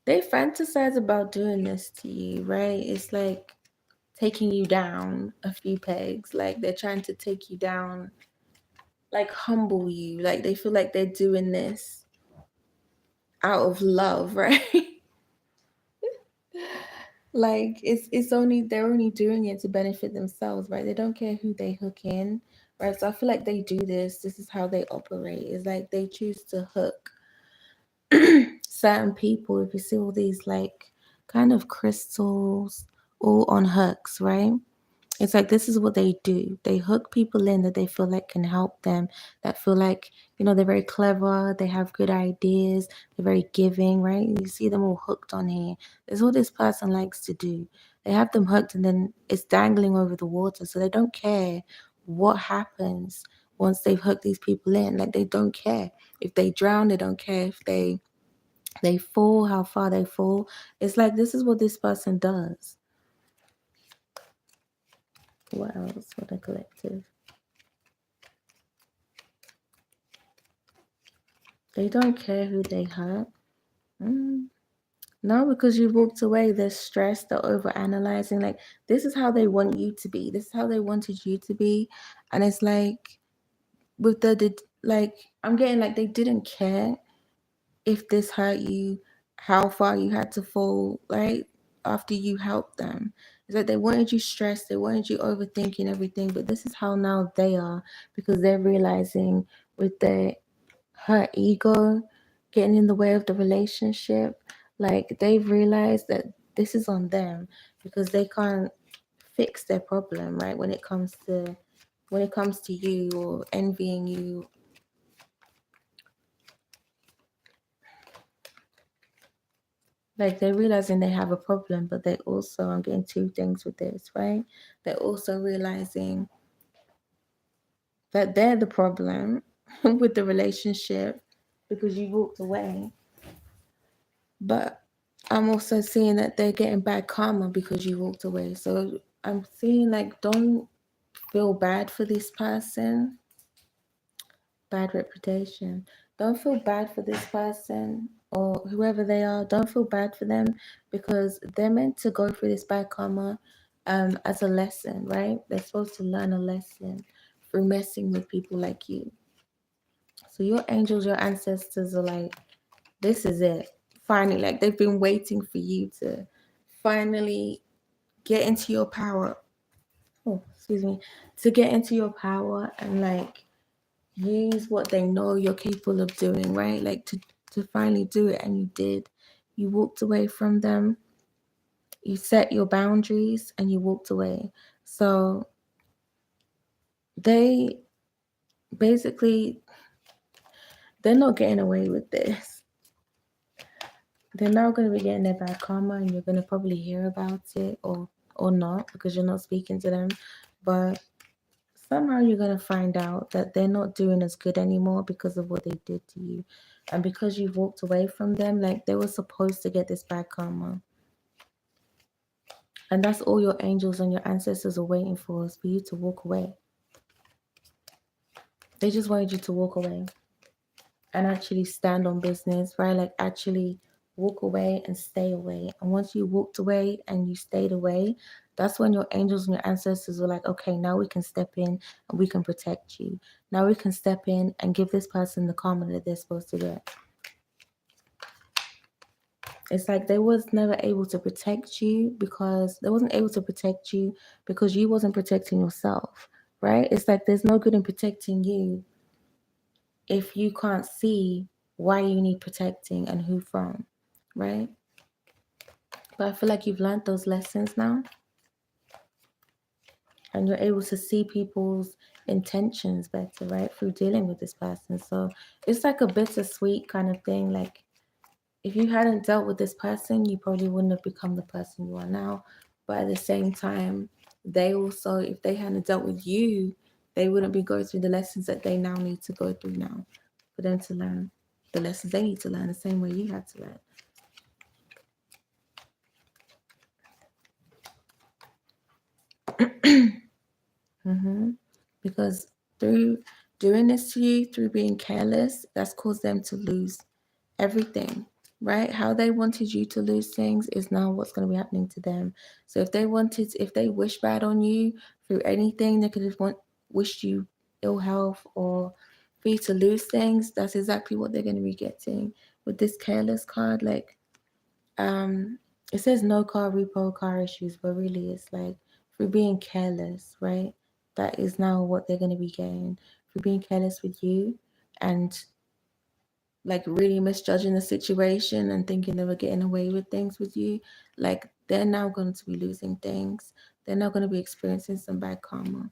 they fantasize about doing this to you, right? It's like taking you down a few pegs. Like they're trying to take you down, like humble you. Like they feel like they're doing this out of love, right? Like they're only doing it to benefit themselves, right? They don't care who they hook in, right? So I feel like they do this. This is how they operate. It's like they choose to hook certain people. If you see all these like kind of crystals all on hooks, right? It's like this is what they do. They hook people in that they feel like can help them, that feel like, they're very clever, they have good ideas, they're very giving, right? You see them all hooked on here. That's what this person likes to do. They have them hooked and then it's dangling over the water. So they don't care what happens once they've hooked these people in. Like they don't care. If they drown, they don't care if they fall, how far they fall. It's like this is what this person does. What else? What a collective. They don't care who they hurt. No, because you walked away, they're stressed, they're over analyzing. Like, this is how they want you to be. This is how they wanted you to be. And it's like, with like, I'm getting like, they didn't care if this hurt you, how far you had to fall, right? After you helped them. It's like they wanted you stressed, they wanted you overthinking everything. But this is how now they are, because they're realizing with their her ego getting in the way of the relationship. Like they've realized that this is on them because they can't fix their problem, right? When it comes to you or envying you. Like they're realizing they have a problem, but they also, I'm getting two things with this, right? They're also realizing that they're the problem with the relationship because you walked away. But I'm also seeing that they're getting bad karma because you walked away. So I'm seeing like, don't feel bad for this person. Bad reputation. Don't feel bad for this person or whoever they are. Don't feel bad for them because they're meant to go through this bad karma as a lesson, right? They're supposed to learn a lesson through messing with people like you. So your angels, your ancestors are like, this is it. Finally, like they've been waiting for you to finally get into your power. Oh, excuse me. To get into your power and like use what they know you're capable of doing, right? Like to finally do it, and you did. You walked away from them. You set your boundaries and you walked away. So they basically, they're not getting away with this. They're now going to be getting their bad karma, and you're going to probably hear about it or not because you're not speaking to them. But somehow you're going to find out that they're not doing as good anymore because of what they did to you. And because you've walked away from them, like they were supposed to get this bad karma. And that's all your angels and your ancestors are waiting for, is for you to walk away. They just wanted you to walk away and actually stand on business, right? Like actually walk away and stay away. And once you walked away and you stayed away, that's when your angels and your ancestors were like, okay, now we can step in and we can protect you. Now we can step in and give this person the karma that they're supposed to get. It's like they was never able to protect you because they wasn't able to protect you because you wasn't protecting yourself, right? It's like there's no good in protecting you if you can't see why you need protecting and who from, right? But I feel like you've learned those lessons now and you're able to see people's intentions better, right? Through dealing with this person. So it's like a bittersweet kind of thing. Like if you hadn't dealt with this person, you probably wouldn't have become the person you are now. But at the same time, they also, if they hadn't dealt with you, they wouldn't be going through the lessons that they now need to go through now for them to learn the lessons they need to learn the same way you had to learn. Because through doing this to you, through being careless, that's caused them to lose everything, right? How they wanted you to lose things is now what's going to be happening to them. So if they wish bad on you through anything, they could have wished you ill health or for you to lose things. That's exactly what they're going to be getting with this careless card. Like, it says no car repo, car issues, but really it's like for being careless, right? That is now what they're going to be getting for being careless with you and like really misjudging the situation and thinking they were getting away with things with you. Like they're now going to be losing things. They're now going to be experiencing some bad karma.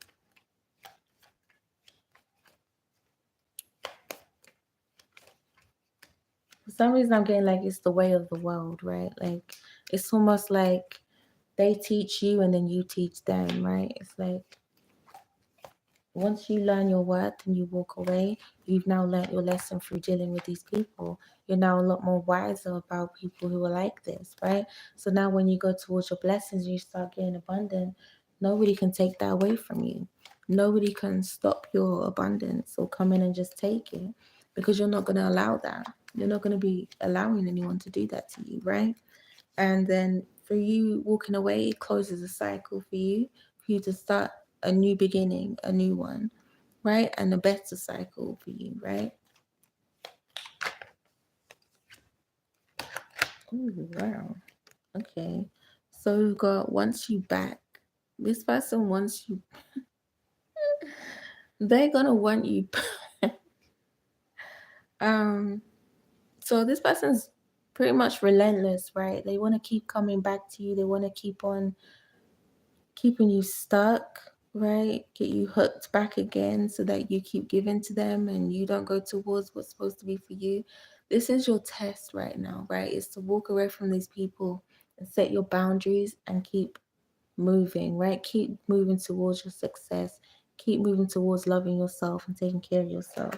For some reason, I'm getting like it's the way of the world, right? Like it's almost like they teach you and then you teach them, right? It's like once you learn your worth and you walk away, you've now learned your lesson through dealing with these people. You're now a lot more wiser about people who are like this, right? So now when you go towards your blessings, you start getting abundant. Nobody can take that away from you. Nobody can stop your abundance or come in and just take it because you're not going to allow that. You're not going to be allowing anyone to do that to you, right? And then for you walking away, it closes a cycle for you to start a new beginning, a new one, right? And a better cycle for you, right? Oh, wow. Okay. So we've got once you back. This person wants you, they're gonna want you. um, so this person's pretty much relentless, right? They want to keep coming back to you, they want to keep on keeping you stuck, right? Get you hooked back again so that you keep giving to them and you don't go towards what's supposed to be for you. This is your test right now, right? It's to walk away from these people and set your boundaries and keep moving, right? Keep moving towards your success. Keep moving towards loving yourself and taking care of yourself.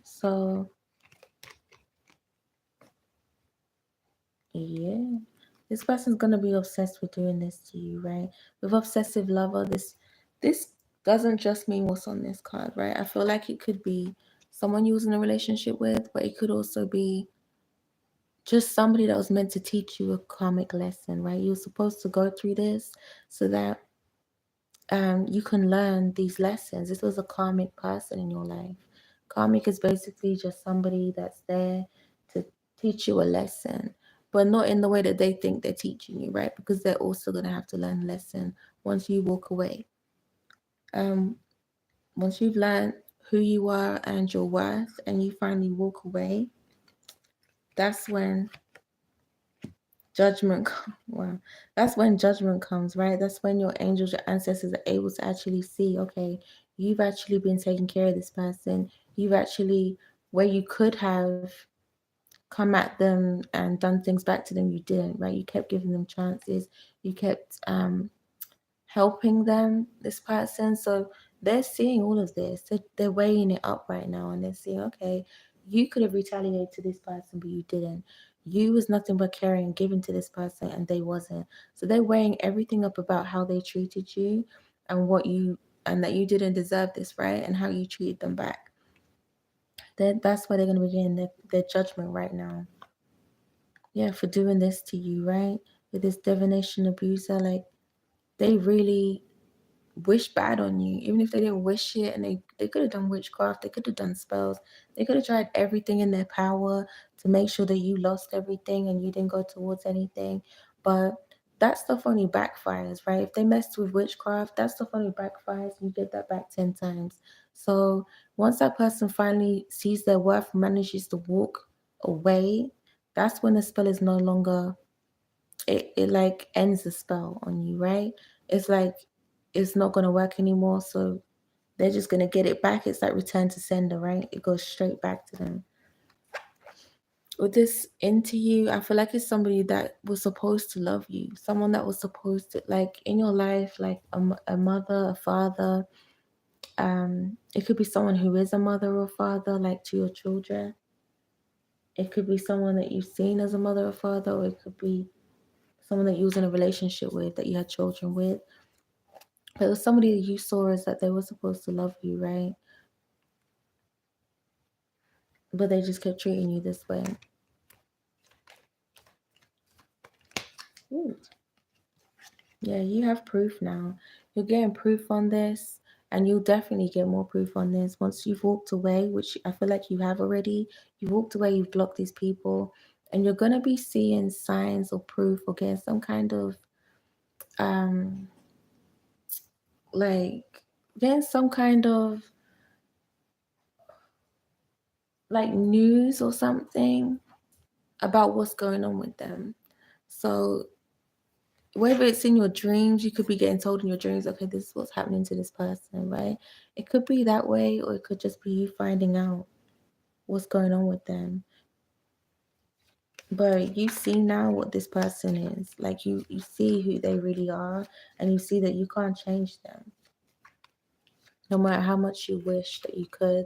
So, yeah. This person's gonna be obsessed with doing this to you, right? With obsessive lover, this doesn't just mean what's on this card, right? I feel like it could be someone you was in a relationship with, but it could also be just somebody that was meant to teach you a karmic lesson, right? You're supposed to go through this so that you can learn these lessons. This was a karmic person in your life. Karmic is basically just somebody that's there to teach you a lesson, but not in the way that they think they're teaching you, right? Because they're also going to have to learn a lesson once you walk away. Um, Once you've learned who you are and your worth, and you finally walk away, that's when judgment wow, that's when judgment comes, right? That's when your angels, your ancestors are able to actually see, okay, you've actually been taking care of this person. You've actually, where you could have come at them and done things back to them, you didn't, right? You kept giving them chances. You kept helping them, this person. So they're seeing all of this. They're weighing it up right now and they're seeing, okay, you could have retaliated to this person, but you didn't. You was nothing but caring and giving to this person and they wasn't. So they're weighing everything up about how they treated you and what you and that you didn't deserve this, right? And how you treated them back. That's why they're gonna begin their judgment right now. Yeah, for doing this to you, right? With this divination abuser, like they really wish bad on you, even if they didn't wish it, and they could have done witchcraft, they could have done spells, they could have tried everything in their power to make sure that you lost everything and you didn't go towards anything. But that stuff only backfires, right? If they messed with witchcraft, that stuff only backfires, you get that back 10 times. So once that person finally sees their worth, manages to walk away, that's when the spell is no longer, it like ends the spell on you, right? It's like it's not gonna work anymore, so they're just gonna get it back. It's like return to sender, right? It goes straight back to them. With this into you, I feel like it's somebody that was supposed to love you, someone that was supposed to, like in your life, like a mother, a father. It could be someone who is a mother or father, like to your children. It could be someone that you've seen as a mother or father, or it could be someone that you was in a relationship with, that you had children with. But it was somebody that you saw as that they were supposed to love you, right? But they just kept treating you this way. Ooh. Yeah, you have proof now. You're getting proof on this. And you'll definitely get more proof on this once you've walked away, which I feel like you have already. You walked away, you've blocked these people, and you're gonna be seeing signs or proof or getting some kind of um like getting some kind of like news or something about what's going on with them. So whether it's in your dreams, you could be getting told in your dreams, okay, this is what's happening to this person, right? It could be that way, or it could just be you finding out what's going on with them. But you see now what this person is. Like you see who they really are, and you see that you can't change them. No matter how much you wish that you could,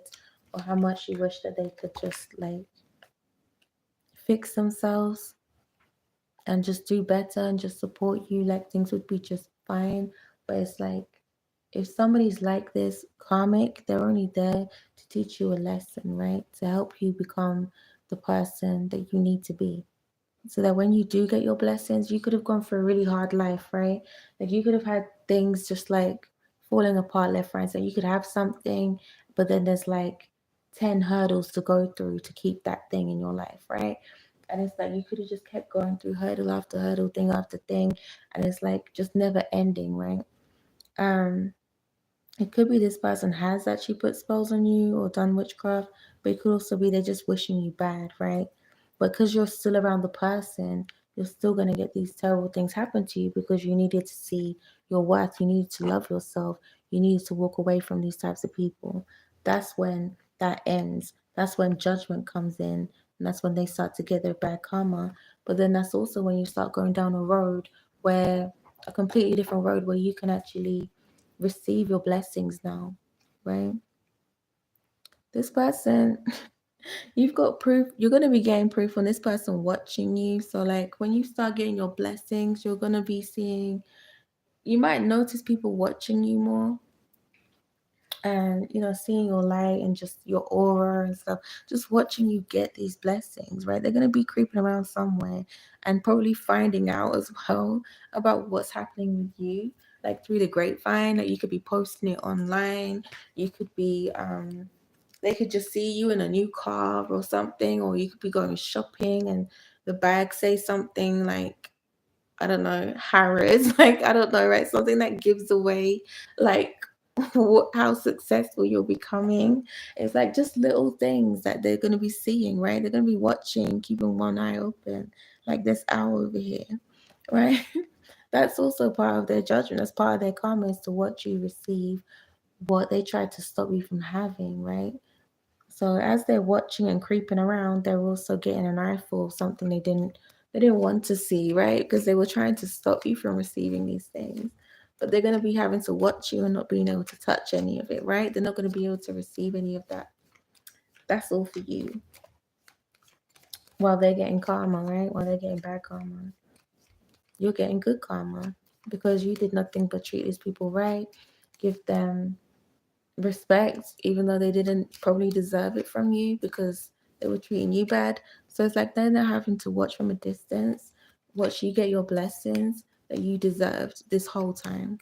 or how much you wish that they could just like fix themselves and just do better and just support you, like things would be just fine. But it's like if somebody's like this karmic, they're only there to teach you a lesson, right? To help you become the person that you need to be. So that when you do get your blessings, you could have gone through a really hard life, right? Like you could have had things just like falling apart left, right. So you could have something, but then there's like 10 hurdles to go through to keep that thing in your life, right? And it's like you could have just kept going through hurdle after hurdle, thing after thing, and it's like just never ending, right? Um, it could be this person has actually put spells on you or done witchcraft, but it could also be they're just wishing you bad, right? But because you're still around the person, you're still going to get these terrible things happen to you because you needed to see your worth. You needed to love yourself. You needed to walk away from these types of people. That's when that ends. That's when judgment comes in. And that's when they start to get their bad karma. But then that's also when you start going down a road where a completely different road where you can actually receive your blessings now, right? This person, you've got proof, you're going to be getting proof on this person watching you. So, like, when you start getting your blessings, you're going to be seeing, you might notice people watching you more and, seeing your light and just your aura and stuff, just watching you get these blessings, right? They're going to be creeping around somewhere and probably finding out as well about what's happening with you, like through the grapevine. Like you could be posting it online, you could be they could just see you in a new car or something, or you could be going shopping and the bag say something like, I don't know, Harrods, like I don't know, right? Something that gives away like how successful you're becoming. It's like just little things that they're going to be seeing, right? They're going to be watching, keeping one eye open, like this owl over here, right? That's also part of their judgment. That's part of their karma, is to what you receive, what they tried to stop you from having, right? So as they're watching and creeping around, they're also getting an eyeful of something they didn't want to see, right? Because they were trying to stop you from receiving these things. But they're going to be having to watch you and not being able to touch any of it, right? They're not going to be able to receive any of that. That's all for you. While they're getting karma, right? While they're getting bad karma, you're getting good karma because you did nothing but treat these people right, give them respect, even though they didn't probably deserve it from you because they were treating you bad. So it's like they're not having to watch from a distance, watch you get your blessings that you deserved this whole time.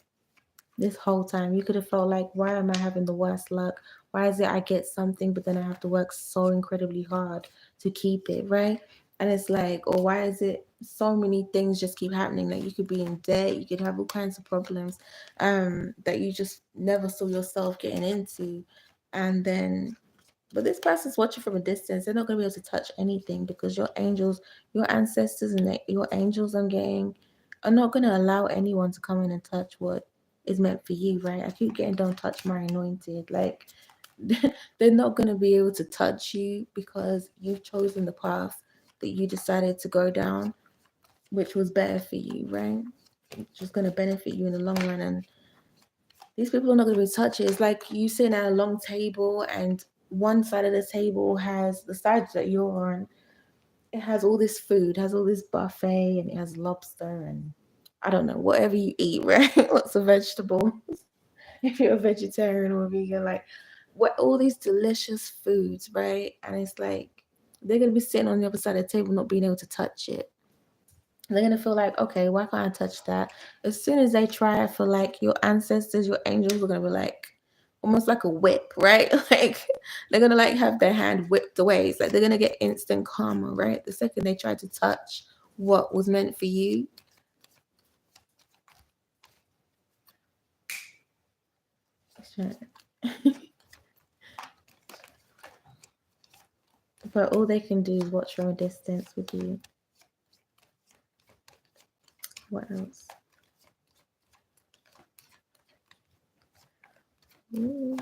This whole time, you could have felt like, why am I having the worst luck? Why is it I get something, but then I have to work so incredibly hard to keep it, right? And it's like, or why is it so many things just keep happening? Like you could be in debt, you could have all kinds of problems that you just never saw yourself getting into. And then, but this person's watching from a distance. They're not going to be able to touch anything because your angels, your ancestors, and your angels, I'm getting, are not going to allow anyone to come in and touch what is meant for you, right? I keep getting, don't touch my anointed. Like, they're not going to be able to touch you because you've chosen the path that you decided to go down, which was better for you, right? Which is going to benefit you in the long run. And these people are not going to be touched. It's like you sitting at a long table, and one side of the table has the sides that you're on. It has all this food, has all this buffet, and it has lobster and I don't know, whatever you eat, right? Lots of vegetables. If you're a vegetarian or a vegan, like what all these delicious foods, right? And it's like they're gonna be sitting on the other side of the table, not being able to touch it. They're gonna feel like, okay, why can't I touch that? As soon as they try, I feel like your ancestors, your angels are gonna be like, almost like a whip, right? Like they're gonna like have their hand whipped away. It's like they're gonna get instant karma, right? The second they try to touch what was meant for you. But all they can do is watch from a distance with you. What else? Ooh.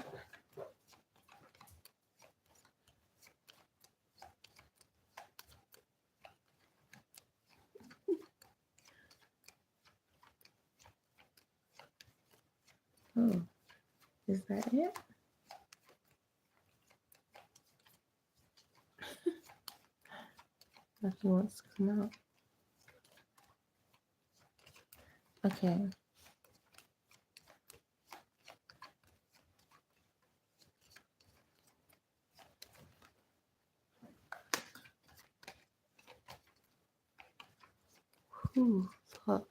Oh, is that it? Nothing wants to come out. Okay. Ooh, it's hot.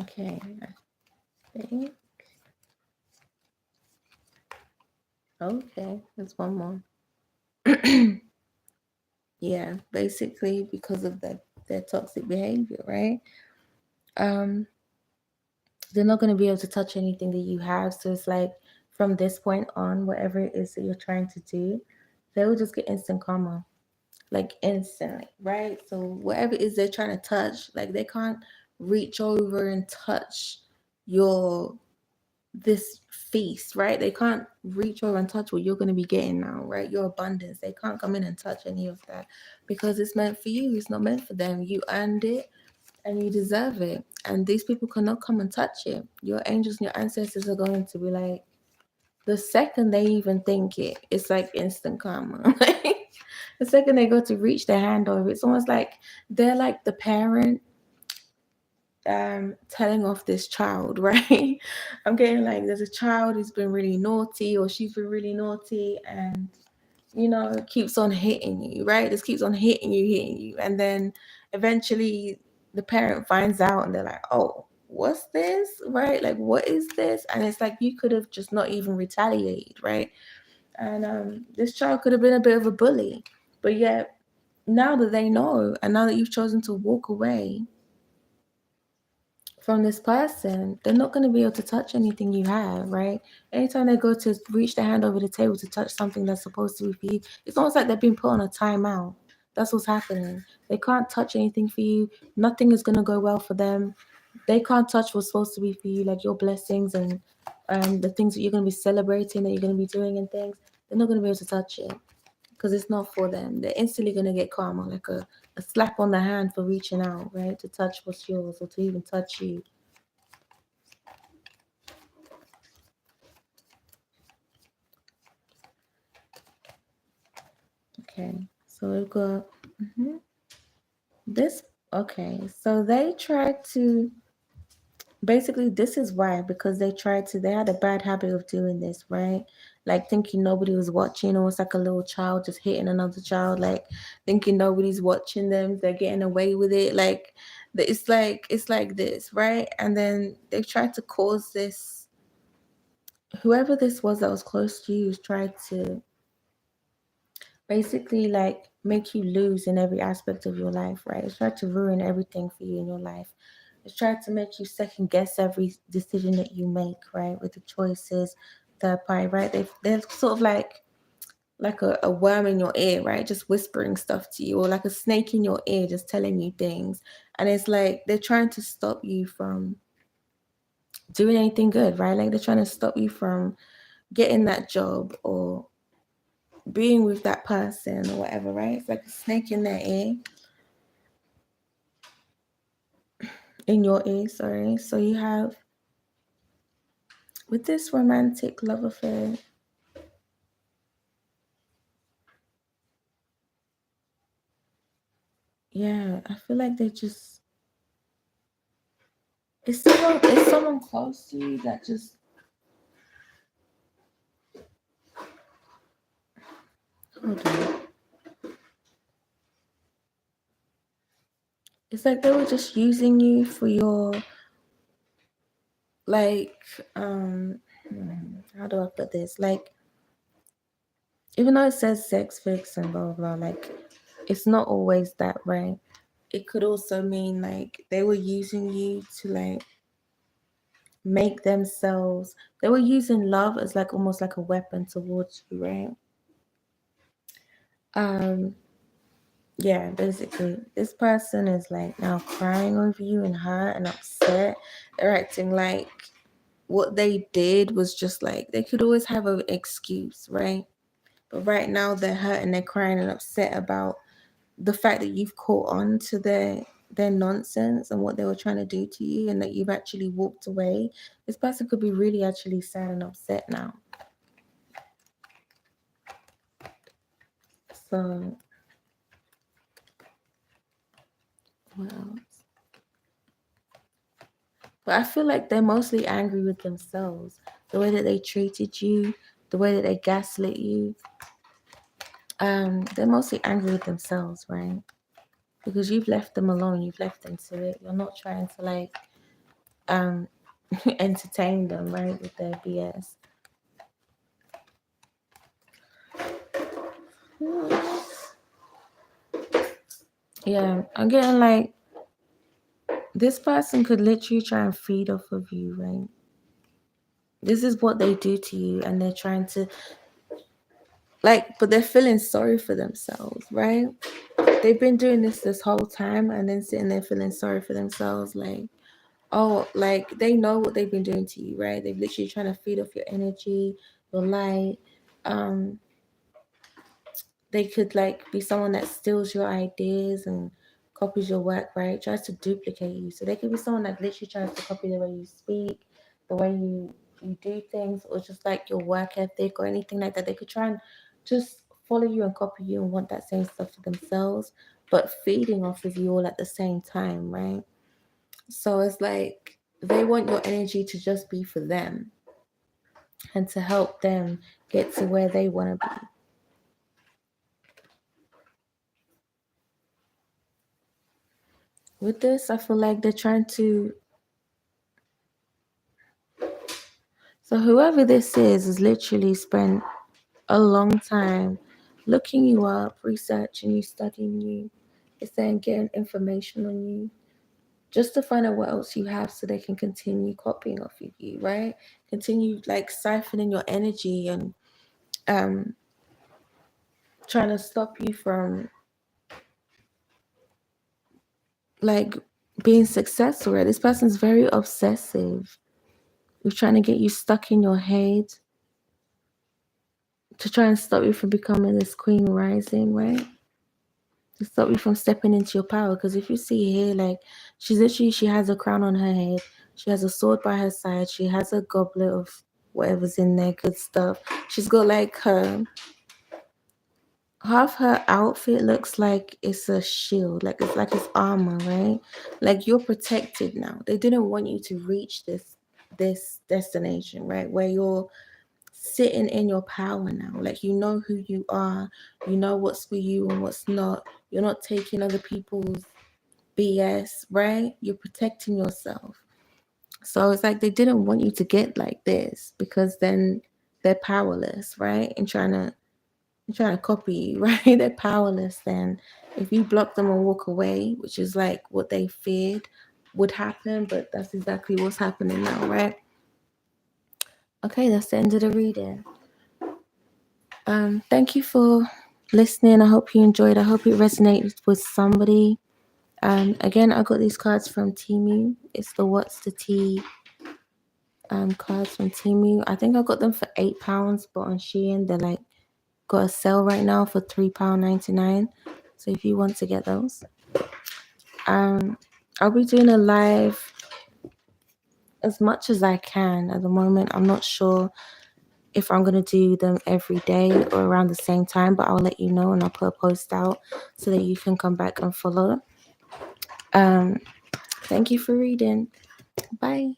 Okay, I think. Okay, there's one more. Yeah, basically because of their toxic behavior, right? Um, they're not going to be able to touch anything that you have. So it's like from this point on, whatever it is that you're trying to do, they will just get instant karma, like instantly, right? So whatever it is they're trying to touch, like they can't reach over and touch your this feast, right? They can't reach over and touch what you're going to be getting now, right? Your abundance. They can't come in and touch any of that because it's meant for you. It's not meant for them. You earned it and you deserve it. And these people cannot come and touch it. Your angels and your ancestors are going to be like, the second they even think it, it's like instant karma. The second they go to reach their hand over, it's almost like they're like the parent telling off this child, right? I'm getting like there's a child who's been really naughty or she's been really naughty and it keeps on hitting you, right? Just keeps on hitting you. And then eventually the parent finds out and they're like, oh, what's this? Right? Like, what is this? And it's like you could have just not even retaliated, right? And this child could have been a bit of a bully. But yet now that they know and now that you've chosen to walk away from this person, they're not going to be able to touch anything you have, right? Anytime they go to reach their hand over the table to touch something that's supposed to be for you, it's almost like they've been put on a timeout. That's what's happening. They can't touch anything for you. Nothing is going to go well for them. They can't touch what's supposed to be for you, like your blessings and the things that you're going to be celebrating, that you're going to be doing and things. They're not going to be able to touch it because it's not for them. They're instantly going to get karma, like a slap on the hand for reaching out, right? To touch what's yours or to even touch you. Okay, so we've got this. Okay, so they tried to basically this is why, because they had a bad habit of doing this, right? Like thinking nobody was watching, or it's like a little child just hitting another child, like thinking nobody's watching them, they're getting away with it. Like it's like this, right? And then they've tried to cause this, whoever this was that was close to you, tried to basically like make you lose in every aspect of your life, right? It's tried to ruin everything for you in your life. It's tried to make you second guess every decision that you make, right? With the choices, third party, right? They're sort of like a worm in your ear, right? Just whispering stuff to you, or like a snake in your ear, just telling you things. And it's like they're trying to stop you from doing anything good, right? Like they're trying to stop you from getting that job or being with that person or whatever, right? It's like a snake in their ear. In your ear, sorry. So you have with this romantic love affair, yeah, I feel like they just it's someone close to you that just hold on. It's like they were just using you for your, like, how do I put this? Like, even though it says sex fix and blah blah blah, like, it's not always that, right? It could also mean like they were using you to like make themselves. They were using love as like almost like a weapon towards you, right? Yeah, basically, this person is like now crying over you and hurt and upset. They're acting like what they did was just like they could always have an excuse, right? But right now they're hurt and they're crying and upset about the fact that you've caught on to their nonsense and what they were trying to do to you, and that you've actually walked away. This person could be really actually sad and upset now. So what else? But I feel like they're mostly angry with themselves. The way that they treated you, the way that they gaslit you. They're mostly angry with themselves, right? Because you've left them alone, you've left them to it. You're not trying to like entertain them, right, with their BS. Yeah, I'm getting like this person could literally try and feed off of you, right? This is what they do to you, and they're trying to like, but they're feeling sorry for themselves, right? They've been doing this whole time, and then sitting there feeling sorry for themselves, like, oh, like they know what they've been doing to you, right? They've literally trying to feed off your energy, your light. They could like be someone that steals your ideas and copies your work, right? Tries to duplicate you. So they could be someone that literally tries to copy the way you speak, the way you do things, or just like your work ethic or anything like that. They could try and just follow you and copy you and want that same stuff for themselves, but feeding off of you all at the same time, right? So it's like they want your energy to just be for them and to help them get to where they want to be. With this, I feel like they're trying to. So whoever this is literally spent a long time looking you up, researching you, studying you, is saying getting information on you, just to find out what else you have so they can continue copying off of you, right? Continue like siphoning your energy and um trying to stop you from like being successful, right? This person's very obsessive. We're trying to get you stuck in your head to try and stop you from becoming this queen rising, right? To stop you from stepping into your power. Because if you see here, like she has a crown on her head, she has a sword by her side, she has a goblet of whatever's in there, good stuff. She's got like half her outfit looks like it's a shield, like it's armor, right? Like you're protected now. They didn't want you to reach this destination, right? Where you're sitting in your power now. Like you know who you are, you know what's for you and what's not. You're not taking other people's BS, right? You're protecting yourself. So it's like they didn't want you to get like this because then they're powerless, right? And trying to copy you, right? They're powerless then. If you block them and walk away, which is like what they feared would happen, but that's exactly what's happening now, right? Okay, that's the end of the reading. Thank you for listening. I hope you enjoyed. I hope it resonated with somebody. Again, I got these cards from Temu. It's the What's the Tea cards from Temu. I think I got them for £8, but on Shein they're like got a sale right now for £3.99. So if you want to get those, I'll be doing a live as much as I can at the moment. I'm not sure if I'm going to do them every day or around the same time, but I'll let you know and I'll put a post out so that you can come back and follow. Thank you for reading. Bye.